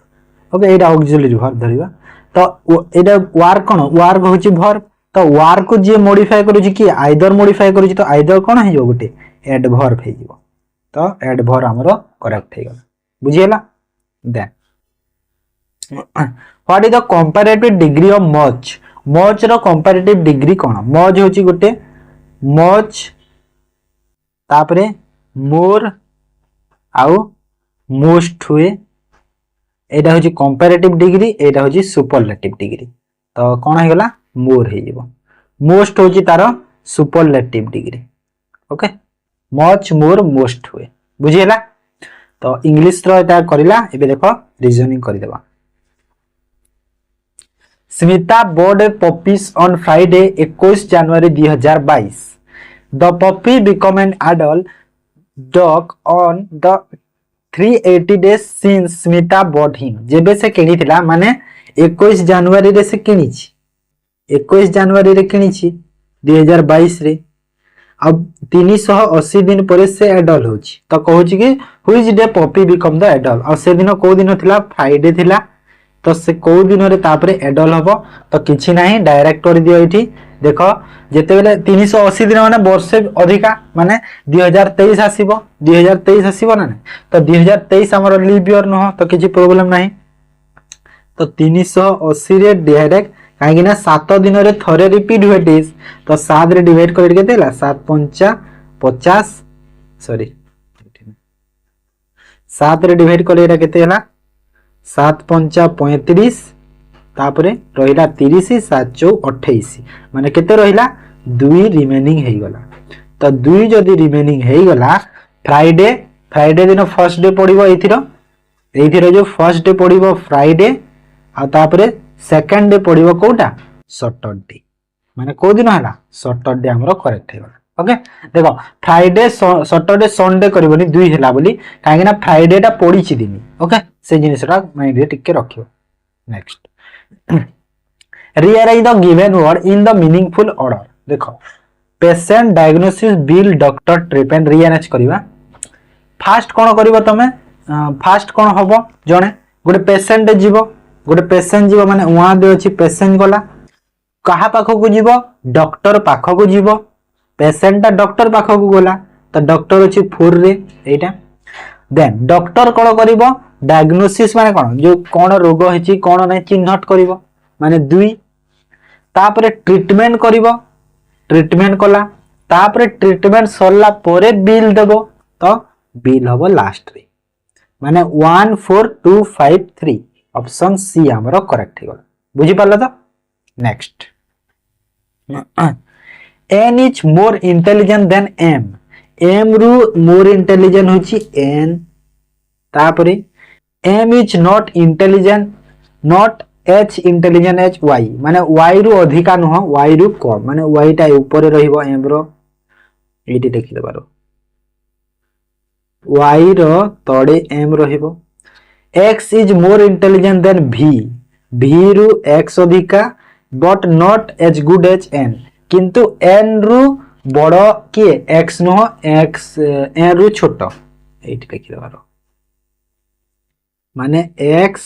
ओके एटा ऑक्सिलरी वर्ब धरिबा तो एटा वर्क कोन वर्क होची वर्ब तो वर्क को जे मॉडिफाई करूची कि आइदर मॉडिफाई करूची तो आइदर कोन हे जो गुटे एडवर्ब हे जीवो तो एडवर्ब हमरो करेक्ट हे गला बुझियला then what is the comparative degree of much much रो कंपैरेटिव डिग्री कोन मच होची गुटे मच तापरे मोर आउ मोस्ट हुए एटा होची कंपैरेटिव डिग्री एटा होची सुपरलेटिव डिग्री तो कोन हे गला मोर हे जीवो मोस्ट होची तारो superlative degree okay much more most हुए बुझियला तो इंग्लिश रो एटा करिला एबे देखो रीजनिंग करि देबा Smita board puppies on Friday 21 January 2022 the puppy become an adult dog on the 380 days since Smita bought him जेबे से किनिथिला माने 21 जनवरी रे से किनिछि 21 जनवरी रे किनिछि 2022 रे अब 380 दिन पर से एडल्ट होछि तो कहूछि कि which day puppy become the adult और से दिन को दिन थिला फ्राइडे थिला तो से को दिन रे तापरे एडल्ट हबो तो किछि नाही डायरेक्ट कर दियो एठी देखो जेते बेले 380 दिन माने वर्षे अधिका माने 2023 आसीबो 2023 आसीबो ना तो 2023 हमर लीव ईयर न हो तो किछि प्रॉब्लम नाही तो 380 रे डायरेक्ट काहे ना 7 दिन रे थरे रिपीट हुए डेज तो 7 रे डिवाइड कर के देला 7 5 50 सॉरी 7 रे डिवाइड कर एटा केते हला 7 5 35 तापरे रहिला 30 7 4 28 माने केते रहिला 2 रिमेनिंग हेई गला तो 2 जदी रिमेनिंग हेई गला फ्राइडे दिन फर्स्ट डे पड़िबो एथिरो जो फर्स्ट डे पड़िबो फ्राइडे आ तापरे सेकंड डे पड़िबो कोटा सैटरडे माने को दिन हला सैटरडे हमरो करेक्ट हे गला ओके देखो फ्राइडे सैटरडे संडे करबोनी 2 हला बोली काहे ना फ्राइडे टा पड़ीची दिन ओके से जिनिसटा माइंड रे टिके रखियो next rearrange the given word in the meaningful order देखो patient diagnosis bill doctor treatment rearrange करिवा फास्ट कोन करिवो तमे फास्ट कोन हबो जने गोटे पेशेंट जीवो माने वहां दे अछि पेशेंट गला कहा पाखो को जीवो डॉक्टर पाखो को जीवो पेशेंट ता डॉक्टर पाखो को गला तो डॉक्टर अछि 4 रे एटा देन डॉक्टर कोन करिवो डायग्नोसिस माने कोन जो कोन रोग हेछि कोन नै चिन्हट करिवो माने 2 तापरे ट्रीटमेंट करिवो ट्रीटमेंट कला तापरे ट्रीटमेंट सरला परे बिल देबो तो बिल हबो लास्ट रे माने 1 4 2 5 3 ऑप्शन सी हमरो करेक्ट हिगो बुझी पाला तो next N is more intelligent than M रु मोर इंटेलिजेंट होची एन तापरे M is not intelligent not H intelligent H Y माने वाई रु अधिका न हो वाई रु कम माने वाई टा ऊपर रहिबो एम रो एटी देखि देबारो वाई रो तळे एम रहिबो X is more intelligent than B रु एक्स अधिका but not as good as N किंतु एन रु बड़ के एक्स न हो एक्स एन रु छोट एटी देखि देबारो माने एक्स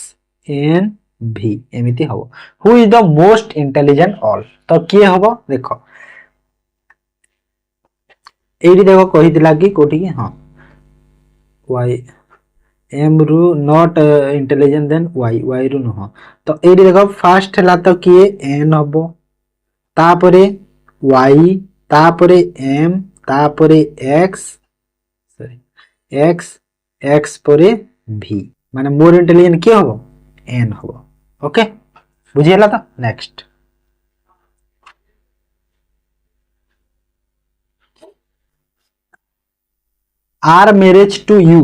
एन भी एमिति हबो who is the most intelligent all तो के हबो देखो एडी देखो कहि दिला कि कोठी कि हां वाई एम रु नॉट इंटेलिजेंट देन वाई रु नुह तो ये देख फास्ट है तो किए एन हम तापरे वाई तापरे एम तापरे एक्स सॉरी एक्स एक्स परे भी माने मोर इंटेलिजेंट किए हम एन हम ओके बुझीगला तो next R marriage to U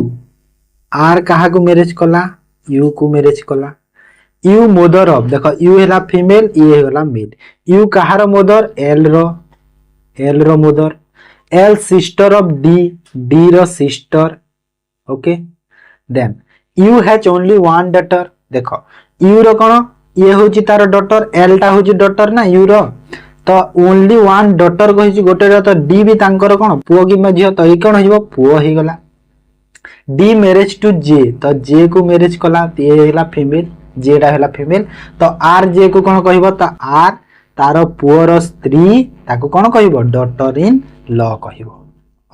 R कहा को मैरिज कला यू को मैरिज कला यू मदर ऑफ देखो यू है फीमेल ये है मेल यू कहार मदर एल रो mother L sister of D रो sister okay then U has only one daughter देखो यू रो कौन ये हूँ तार डॉटर एल टा हूँ डॉटर ना यू रो तो ओनली वन डॉटर कही गोटे तो डी भी तांकर कौन पुओ कि झील तो ये कौन हो पुओ हो गला डी मैरिज टू जे तो जे को मैरिज कला ये फीमेल जेटा है फीमेल तो आर जे को कौन कह तो आर तार पुअर स्त्री ताको कौन कह डॉटर इन लॉ कह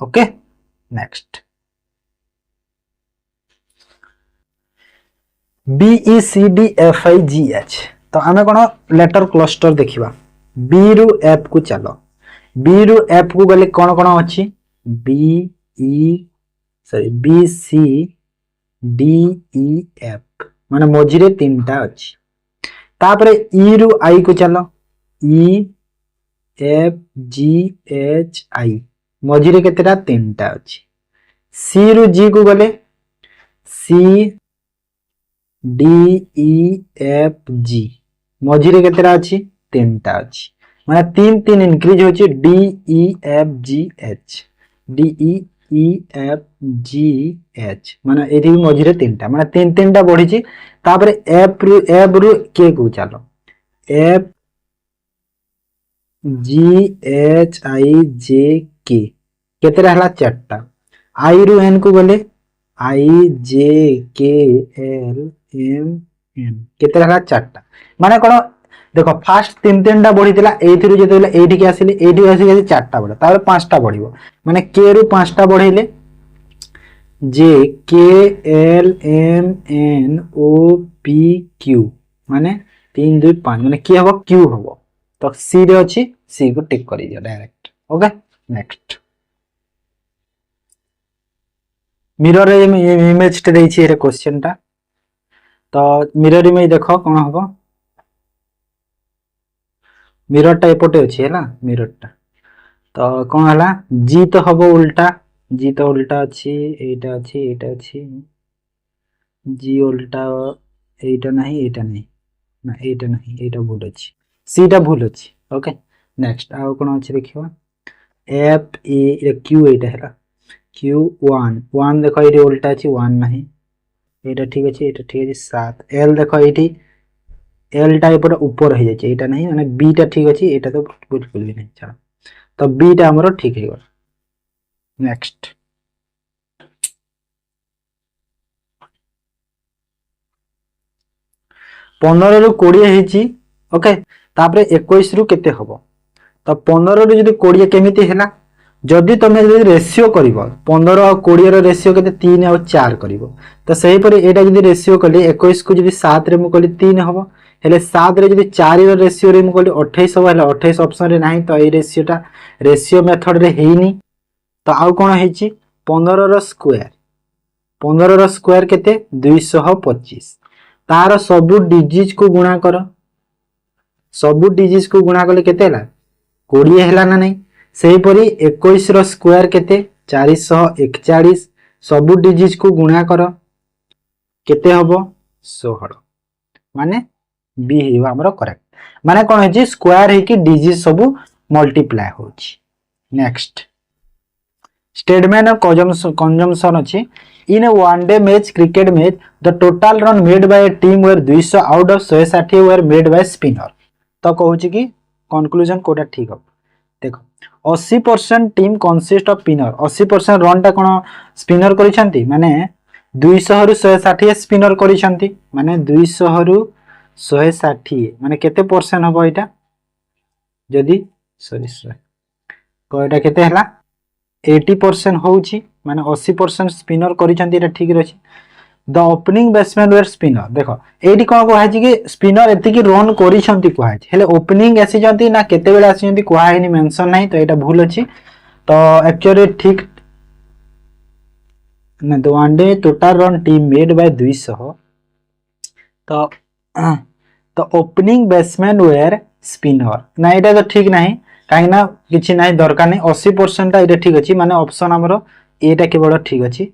okay next B C D F I G H तो आम कौन लेटर क्लस्टर देखा बी रु एफ को चलो बी रु एफ को गले कौन कौन अच्छी B E sorry B C D E F माने मझिरे तीनटा अच्छी तापरे ई रु आई को चलो E F G H I मझिरे केतेटा तीनटा अच्छी सी रु जी को गले सी डी ई एफ जी मझिरे केतेटा अच्छी तीनटा अच्छी माने तीन तीन इंक्रीज होची D E F G H D E F G H माने एठी मझिरे तीनटा माने तीन तीनटा बढ़ी तापरे एफ रु के को चलो एफ जी एच आई जे के केतेटा हला चारटा आई रु एन को गले आई जे के एल एम एन केतेटा हला चारटा माने कोन देखो फास्ट तीन तीनटा बढ़ी एथि जेतेबेले एठी के आसिले एठी आसी चारटा बढ़े तापर पांचटा बढ़िबो माने के रु पांचटा बढ़ेले जे K L M N O P Q माने 3 2 5 माने के हबो क्यू हबो तो सी रे अछि सी को टिक करि दियो direct okay next mirror image टे देछि एरे क्वेश्चन टा तो मिरर इमेज देखो कोन हबो मिरर टा एपटे अछि हैला मिरर टा तो कोन हला जी तो हबो उल्टा जी तो उल्टा अछि एटा अछि जी उल्टा एटा नहीं ना एटा नहीं एटा भूल अछि सी टा भूल अछि ओके नेक्स्ट आ कोन अछि देखियो एफ ए क्यू एटा हैला क्यू 1 देखो एटी उल्टा अछि 1 नहीं एटा ठीक अछि 7 एल देखो एटी एल टा एपटे ऊपर हो जाय एटा नहीं माने बी टा ठीक अछि एटा तो बिल्कुल भी नहीं चलो तो बी टा हमरो ठीक है नेक्स्ट 15 रु 20 हेची ओके तापरे 21 रु केते हबो तो 15 रु जदी 20 केमिति हैला जदि तमे जदी रेशियो करिवो 15 और 20 रो रेशियो केते 3 और 4 करिवो तो सही पर एटा जदी रेशियो कली 21 को जदी 7 रे मु कली 3 हबो हेले 7 रे जदी 4 रो रेशियो रे मु कली 28 हबो हेले 28 ऑप्शन रे नाही तो ए रेशियोटा रेशियो मेथड रे हेइनी तो आउ कोन हेची 15 रो स्क्वायर केते 225 तार सबु डिजिट को गुणा कर सबु डिजिट को गुणा कले केते हला 20 हला ना नहीं सेही परी 21 रो स्क्वायर केते 441 सबु डिजिट को गुणा कर केते हबो 16 माने बी हेबा हमरो करेक्ट माने कोन हेची स्क्वायर हे कि डिजिट सबु मल्टीप्लाई होची नेक्स्ट स्टेटमेंट ऑफ कंजम्पशन अछि in a one day match cricket match the total run made by a team were 200 out of 160 were made by spinner तो कहूची कि कंक्लूजन कोटा ठीक हो देखो 80% team consist of spinner 80% run टा कोन स्पिनर करिसंती माने 200 रु 160 स्पिनर करिसंती माने 200 रु 160 माने केते परसेंट हो एटा जदी सॉरी को एटा केते हला 80% होउची माने 80% स्पिनर करिसंती एटा ठीक रहछि the opening batsman were spinner देख ये कौन कहुई कि स्पिनर एतिकी रन करुई ओपनिंग आसी ना केते आसी कहुई मेंशन नहीं तो यहाँ भूल अच्छी तो एक्चुअली ठीक ना the one day total run team made by 200 तो तो ओपनिंग बैट्समैन वेर स्पिनर ना यहाँ तो ठीक ना कहीं ना कि ना दरकार नहीं 80% ये ठीक अच्छी माने ऑप्शन आमर ये केवल ठीक अच्छी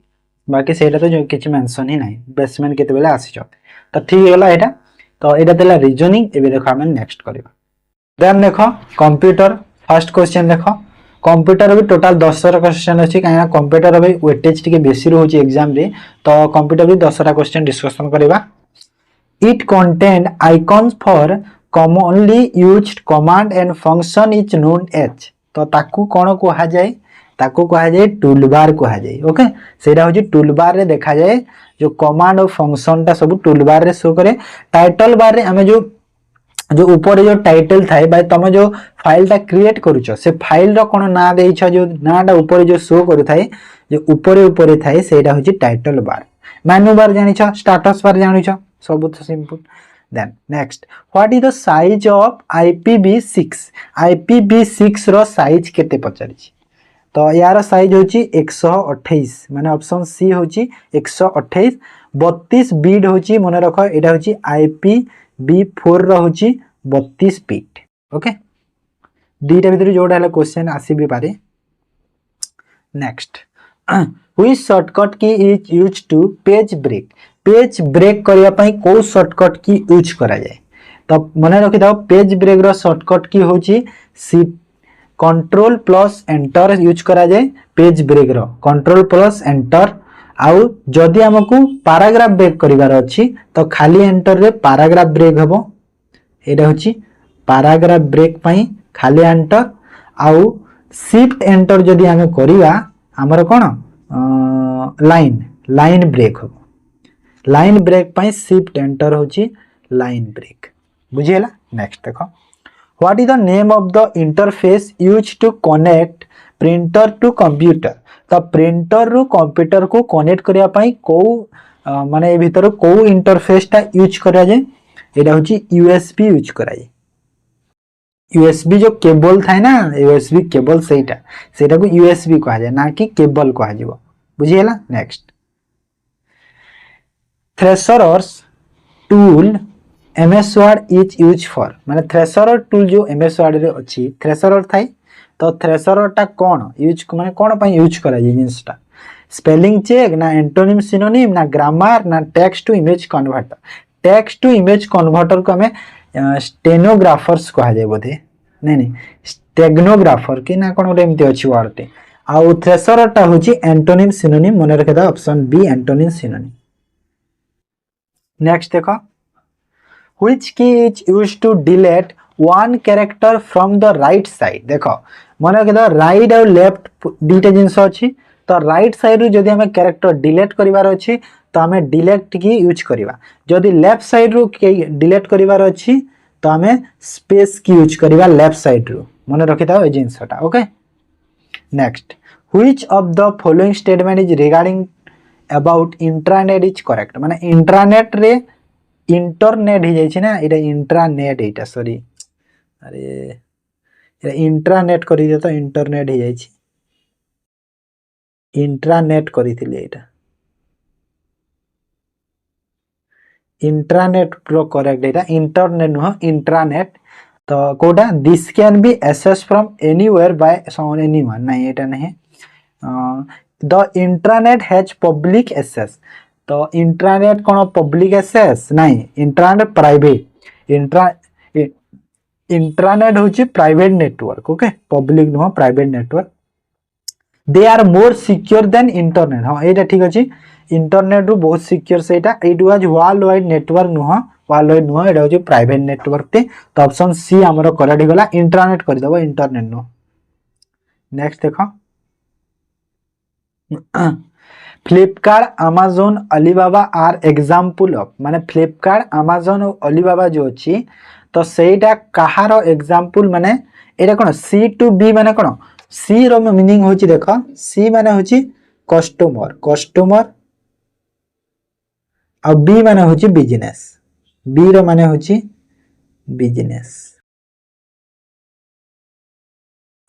बाकी से तो जो किसी मेंशन ही नहीं बैट्समैन केते आसी तो ठीक है यहाँ तो यहाँ था रिजनिंग एवं देख आम नेक्स्ट करवा देन देख कंप्यूटर फर्स्ट क्वेश्चन देख कंप्यूटर भी टोटाल 10 क्वेश्चन अच्छी कहीं कंप्यूटर भी वेटेज टी बेसी रोचे एग्जाम रे तो कंप्यूटर भी 10 क्वेश्चन डिस्कशन करवा it contain icons for commonly used command and function is known as तो ताकू कौन कहा जाए ताकू कहा जाए टूल बार कहा जाए ओके सेटा होची टूल बार रे देखा जाए जो कमांड और फंक्शन टा सब टूल बार रे शो करे टाइटल बार रे हमें जो जो ऊपर जो टाइटल थाए भाई तुम जो फाइल टा क्रिएट करूछ से फाइल रो कोन ना देइछ जो नाटा ऊपर जो शो करू थाए जो ऊपर ऊपर थाए सेटा होची टाइटल बार मेनू बार जानिछ स्टेटस बार जानिछ सब तो simple then next what is the size of IPv6 IPv6 रो साइज केते पचारि तो यार साइज होची 128 माने ऑप्शन सी होची 128 32 बिट होची मन रख एटा होची IPv4 रो होची 32 बिट ओके दीटा भीतर जोडा हला क्वेश्चन आसी भी पारे next which shortcut key is used to page break करया पई को शॉर्टकट की यूज करा जाए तो मन रखि दाओ पेज ब्रेक रो शॉर्टकट की होची कंट्रोल प्लस एंटर यूज करा जाए पेज ब्रेक रो कंट्रोल प्लस एंटर आउ जदि हमकु पैराग्राफ ब्रेक करिवार अछि तो खाली एंटर रे पैराग्राफ ब्रेक हबो एटा होची पैराग्राफ ब्रेक पई खाली एंटर आउ शिफ्ट एंटर जदि हमें करिवा हमर कोन लाइन ब्रेक हो लाइन ब्रेक पाई शिफ्ट एंटर होची लाइन ब्रेक बुझिएला नेक्स्ट देखो what is the name of the interface used to connect printer to computer तो प्रिंटर रु कंप्यूटर को कनेक्ट करिया पाई को माने ए भीतर को इंटरफेस टा यूज करा जाय एटा होची यूएसबी यूज करा जाय यूएसबी जो केबल थाए ना यूएसबी केबल सेटा को यूएसबी कहा जाए ना कि केबल कहा जिवो बुझिएला next thesaurus tool MS Word is used for माने थ्रेशरर टूल जो एमएस वर्ड रे अछि थ्रेशरर थाए तो थ्रेशरर टा कोन यूज माने कोन पई यूज करा जाय जिंसटा स्पेलिंग चेक ना एंटोनिम सिनोनिम ना ग्रामर ना टेक्स्ट टू इमेज कन्वर्टर को हमें स्टेनोग्राफर्स कहा जाए बोधे नहीं स्टेगनोग्राफर कि ना कोन एमती अछि वर्ड टे आउ थ्रेशरर टा होची एंटोनिम सिनोनिम मन रखे दा option B antonym synonym next देखो which key is used to delete one character from the right side देखो मन रखे दा राइट और लेफ्ट दीटा जिंस अछि तो राइट साइड रु जदी हमें कैरेक्टर डिलीट करिवार अछि तो हमें डिलीट की यूज करिवा जदी लेफ्ट साइड रु डिलीट करिवार अछि तो हमें स्पेस की यूज करिवा लेफ्ट साइड रु मन रखि थाओ ए जिंसटा okay next which of the following statement is regarding about intranet is correct माने इंट्रानेट रे इंटरनेट ही जाइछि ना एटा इंट्रानेट एटा सॉरी अरे एटा इंट्रानेट करि दे तो इंटरनेट ही जाइछि इंट्रानेट करिथिले एटा इंट्रानेट प्रो करेक्ट एटा इंटरनेट नो इंट्रानेट तो कोडा this can be access from anywhere by anyone नहीं एटा नहीं the intranet has public access तो इंट्रानेट कौन पब्लिक एक्सेस नहीं इंट्रानेट प्राइवेट इंट्रानेट होची private network okay public no private network they are more secure than internet हां एटा ठीक अछि इंटरनेट रु बहुत सिक्योर सेटा it was world wide network नुह वर्ल्ड वाइड नुह एटा होची प्राइवेट नेटवर्क ते तो ऑप्शन सी हमर करेक्ट गला इंट्रानेट कर देबो इंटरनेट नो नेक्स्ट देखो Flipkart Amazon Alibaba are example of माने फ्लिपकार्ट अमेज़न और अलीबाबा जो अछि तो सेटा कहारो एग्जांपल माने एटा कोन सी टू बी माने कोन सी रो मीनिंग होची देखो सी माने होची कस्टमर आ बी माने होची बिजनेस बी रो माने होची business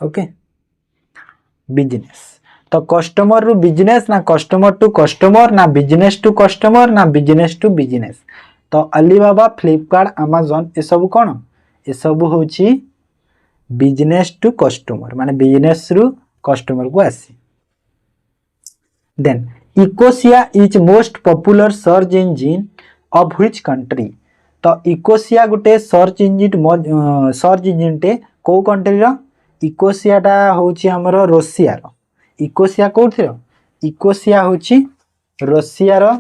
okay business to customer रु बिजनेस ना कस्टमर टू कस्टमर ना बिजनेस टू कस्टमर ना बिजनेस टू बिजनेस तो अलीबाबा फ्लिपकार्ट अमेज़न ए सब कोन ए सब होची बिजनेस टू कस्टमर माने बिजनेस रु कस्टमर को आसी then Ecosia is most popular search engine of which country तो इकोसिया गुटे सर्च इंजिन टे को कंट्री रो इकोसिया टा होची हमर रशिया रो इकोसिया कोथि रो इकोसिया होची रशिया रो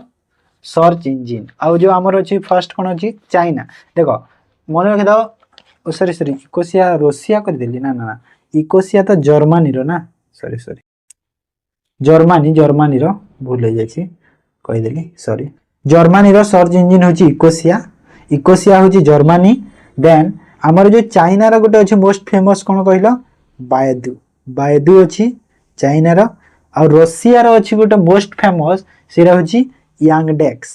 सर्च इंजिन आ जो हमर अछि फर्स्ट कोन अछि चाइना देखो मन रखि दो सॉरी सॉरी इकोसिया रशिया कर देली ना ना इकोसिया तो जर्मनी रो ना सॉरी सॉरी जर्मनी रो भूल हो जाई कहि देली सॉरी जर्मनी रो सर्च इंजिन होची इकोसिया होची जर्मनी देन हमर जो चाइना रो गोटे अछि मोस्ट फेमस कोन कहिलो बायदू अछि चाइना रो आ रशिया रो अछि गोटे मोस्ट फेमस सेरा होची यांगडेक्स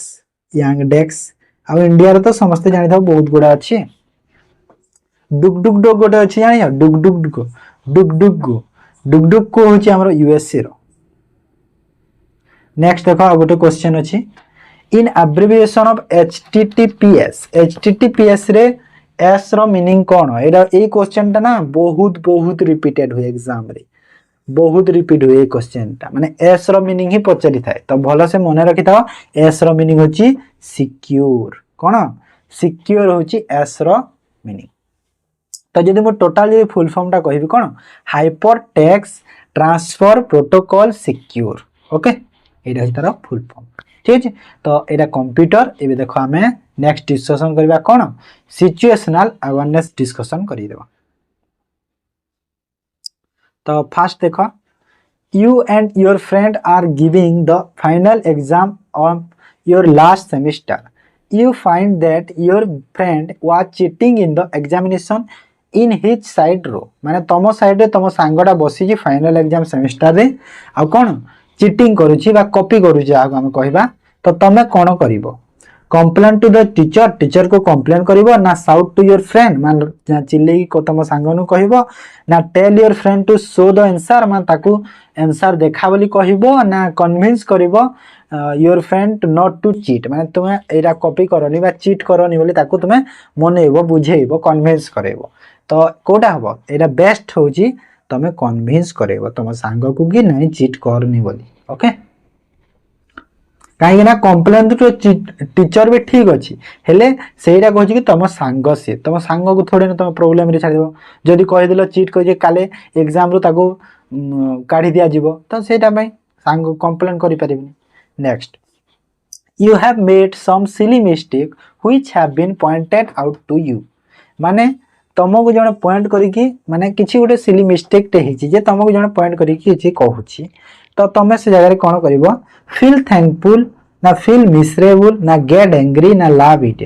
आ इंडिया रो तो समस्त जानि था बहुत गुडा अछि डुगडुग गोटे अछि जानि डुगडुग को होची हमर यूएसए रो नेक्स्ट देखो गोटे क्वेश्चन अछि इन अब्रिविएशन ऑफ https रे एस रो मीनिंग कोन एटा ए क्वेश्चन ता ना बहुत रिपीटेड हुए एग्जाम रे बहुत रिपीट हुए क्वेश्चन ता माने एस रो मीनिंग ही पचरी थाए तो भलो से मने रखि थाओ एस रो मीनिंग होची सिक्योर कोन सिक्योर होची एस रो मीनिंग तो जदि मो टोटल जे फुल फॉर्म ता कहिबी कोन hyper text transfer protocol secure okay एटा है तार फुल फॉर्म ठीक है तो एटा कंप्यूटर एबे देखो हमें नेक्स्ट डिस्कशन करबा कोन सिचुएशनल अवेयरनेस डिस्कशन करि देबा तो फर्स्ट देखो you and your friend are giving the final exam of your last semester you find that your friend was cheating in the examination in his side row माने तमो साइड रे तमो सांगडा बसी जी फाइनल एग्जाम सेमेस्टर रे आ कोन चीटिंग करूची बा कॉपी करूची आ हम कहबा तो तमे कोन करिवो कंप्लेन टू द टीचर को कंप्लेन करिवो ना शाउट टू योर फ्रेंड मान चिल्ले को तम सांगनु कहिवो ना tell your friend to show the answer मान ताकू आंसर देखा बोली कहिवो ना कन्विंस करिवो your friend not to cheat माने तुमे एरा कॉपी करनी बा चीट करनी बोली ताकू तुमे मनेइबो बुझेइबो कन्विंस करेइबो तो कोटा हबो एरा बेस्ट होची तमे कन्विंस करेइबो तम सांग को कि नहीं चीट करनी बोली ओके कहीं ना कंप्लेन तो टीचर भी ठीक अच्छी हेले सेटा कहछि कि तुम सांग से तुम सांग को थोड़े ना तुम प्रॉब्लम रे छाड़िबो जदी कहि देलो चीट कहि जे काले एग्जाम रो ताको काढी दिया जिवो तो सेटा भाई सांग कंप्लेन करि परिबनी next you have made some silly mistake which have been pointed out to you माने तुमको जने पॉइंट करी कि माने किछि गोटे सिली मिस्टेक टे हिची जे तुमको जने पॉइंट करी कि किछि कहूची तो तुम से जगह कौन कर फील थैंकफुल ना फील मिसरेबल ना गेट एंग्री ना लाभ इट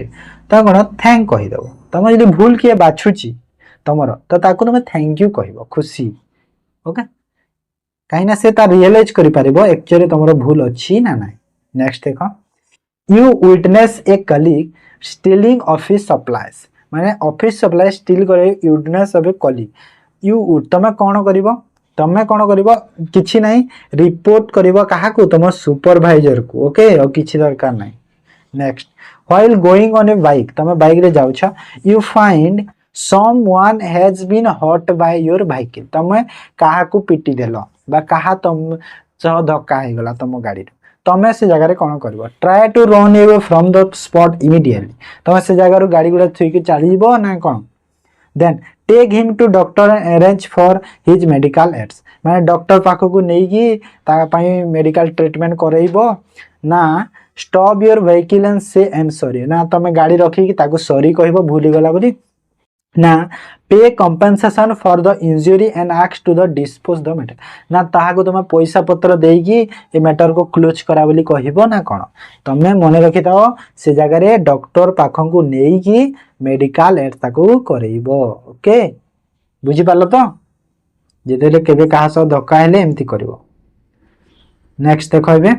तो कौन थैंक कहीदेव तुम जो भूल किए बाछुची तुम तो ताकू तुम थैंक यू कह खुशी ओके कहीं से रियलाइज कर एक्चुअली तुम भूल अच्छी ना ना नेक्स्ट देख you witness a colleague stealing office supplies माने ऑफिस सप्लाई स्टील करे witness of a colleague you तुम कौन कर तमे कौन कर किछि नहीं रिपोर्ट करिवो काहा को तुम सुपरवाइजर को ओके और किछि दरकार नहीं next while going on a bike तुम बाइक रे जाउ छ you find someone has been hurt by your vehicle तुम काहा को पिटी देलो बा काहा तुम सह धक्का हे गला तुम गाड़ी तमे से जगह रे कौन करबो try to run away from the spot immediately तुम से जगह रो गाड़ी गुडा थुई के चली जीवो ना कौन then take him to doctor arrange for his medical aids माने डॉक्टर पाखो को नहीं कि ता पई मेडिकल ट्रीटमेंट करइबो ना स्टॉप योर व्हीकल एंड से आई एम सॉरी ना तमे गाड़ी रखी कि ताको सॉरी कहबो भूली गला बोली ना pay compensation for the injury and ask to the dispose the matter ना ताहा को तुम पैसा पत्र देगी ए मैटर को क्लोज करा बोली कहबो ना कोन तमे मने रखि थाओ से जगह रे डॉक्टर पाखन को नेई कि मेडिकल एड ताको करइबो ओके बुझी पालो तो जेतेले केबे कहा सह धक्का हेले एमती करबो नेक्स्ट देखो एबे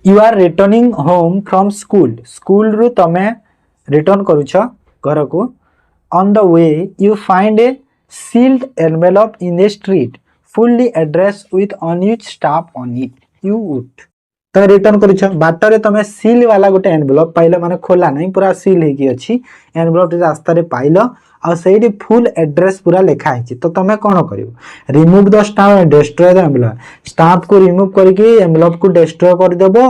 you are returning home from school school रु तमे रिटर्न करूछ घर को on the way you find a sealed envelope in the street fully address with unused stamp on it you would तमे रिटर्न करूछ बाटर तमे सील वाला गोटे एनवेलप पाइल माने खोला नहीं पूरा सील हेकी अछि एनवेलप रास्ता रे पाइल आ सेठी फुल एड्रेस पूरा लिखा है तो तमे कौन करिवो remove the stamp destroy the envelope stamp को रिमूव करके एनवेलप को डिस्ट्रॉय कर देबो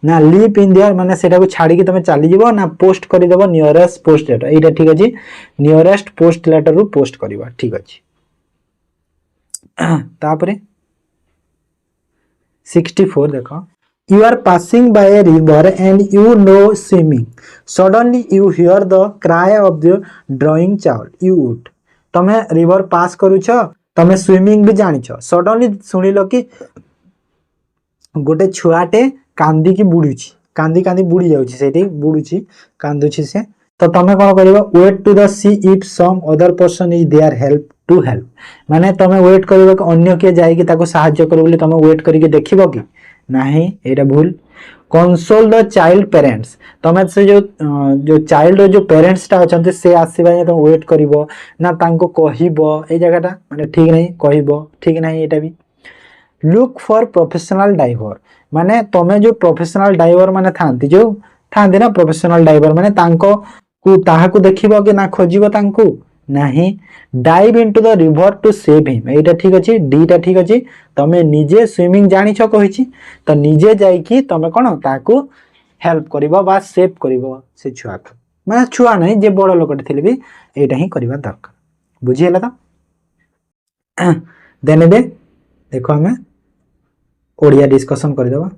ना लीव इन देयर माने सेटा को छाड़ी के तमे चली जीवो ना पोस्ट कर देबो नियरेस्ट पोस्ट लेटर एटा ठीक अछि नियरेस्ट पोस्ट लेटर रु पोस्ट करबा ठीक अछि तापरे 64 देखो you are passing by a river and you know swimming suddenly you hear the cry of the drowning child you would तमे रिवर पास करूछ तमे स्विमिंग भी जानिछ सडनली सुनिलो कि गोटे छुआटे कांदी की बुडुछि कांदी कांदी बुडी जाउछि सेठी बुडुछि कांदुछि से तो तमे कोन करबो wait to the see if some other person is there help to help माने तमे वेट करबो कि अन्य के जाई कि ताको सहाय्य करू बोली तमे वेट करिके देखिबो कि नहीं एटा भूल कंसोल द चाइल्ड पेरेंट्स तमे से जो चाइल्ड जो पेरेंट्स ता अछंते से आसीबा तमे वेट करिवो ना तांको कहिबो ए जगहटा माने ठीक नहीं कहिबो ठीक नहीं एटा भी लुक फॉर प्रोफेशनल डाइवर माने तमे जो प्रोफेशनल डाइवर माने थांती जो थांती ना प्रोफेशनल डाइवर माने तांको को ताहा को देखिबो कि ना खोजिबो तांको नहीं dive into the river to save him एटा ठीक अछि डी टा ठीक अछि तमे निजे स्विमिंग जानि छ कहिछि तो निजे जाई कि तमे कोन ताको हेल्प करिवो बा सेव करिवो से छुआ को माने छुआ नहीं जे बड़ लोकटे थिले भी एटा ही करिवा दरकार बुझि हला त देने बे देखो हमें ओडिया डिस्कशन कर देबा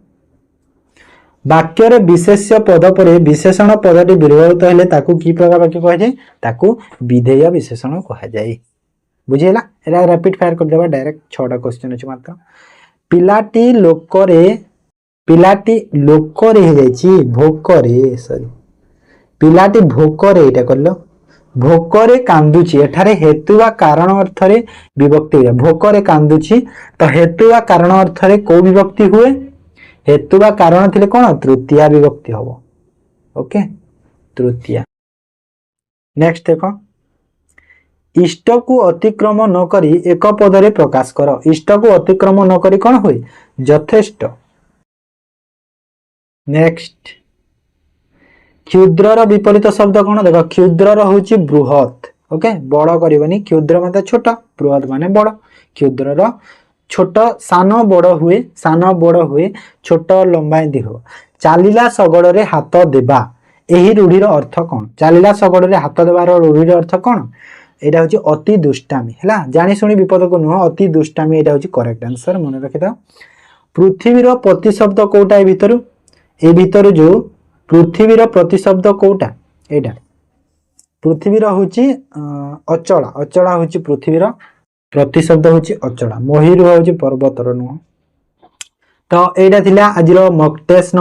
वाक्य रे विशेष्य पद परे विशेषण पदटी विभक्त हेले ताकू की प्रकार वाक्य कह जाय ताकू विधेय विशेषण कह जाय बुझिला एरा रैपिड फायर कर देबा डायरेक्ट 6टा क्वेश्चन अछि मात्र पिलाटी लोकरे हे जायछि भोकरे सॉरी पिलाटी भोकरे एटा करलो भोकरे कांदुछि एठारे हेतु वा कारण अर्थ रे विभक्ति है भोकरे कांदुछि तो हेतु वा कारण अर्थ रे को विभक्ति हुए हेतु वा कारण थिले कोन तृतीया विभक्ति हबो ओके तृतीया नेक्स्ट देखो इष्ट को अतिक्रम न करी एक पद रे प्रकाश कर इष्ट को अतिक्रम न करी कोन होय यथेष्ट नेक्स्ट क्षुद्र विपरीत शब्द कोन देखो क्षुद्र होची बृहत ओके बड़ करबनी क्षुद्र माने छोट बृहत माने बड़ क्षुद्र छोट सान बड़ हुए छोट लंबाई दी हो चालीला सगड़ रे हाथ देबा एही रूढ़ीर अर्थ कोन चालीला सगड़ रे हाथ देबार रूढ़ीर अर्थ कोन एटा होची अति दुष्टामी हैला जानि सुनी विपद को नुह अति दुष्टामी एटा होची करेक्ट आंसर मन रखिता पृथ्वीर प्रतिशब्द कोटा ए भितर जो पृथ्वीर प्रतिशब्द कोटा एटा पृथ्वीर होची अचला अचला होची पृथ्वीर प्रतिशब्द होची अचला महीर होची पर्वतर नुह तो एटा थिला आजिरो मॉक टेस्ट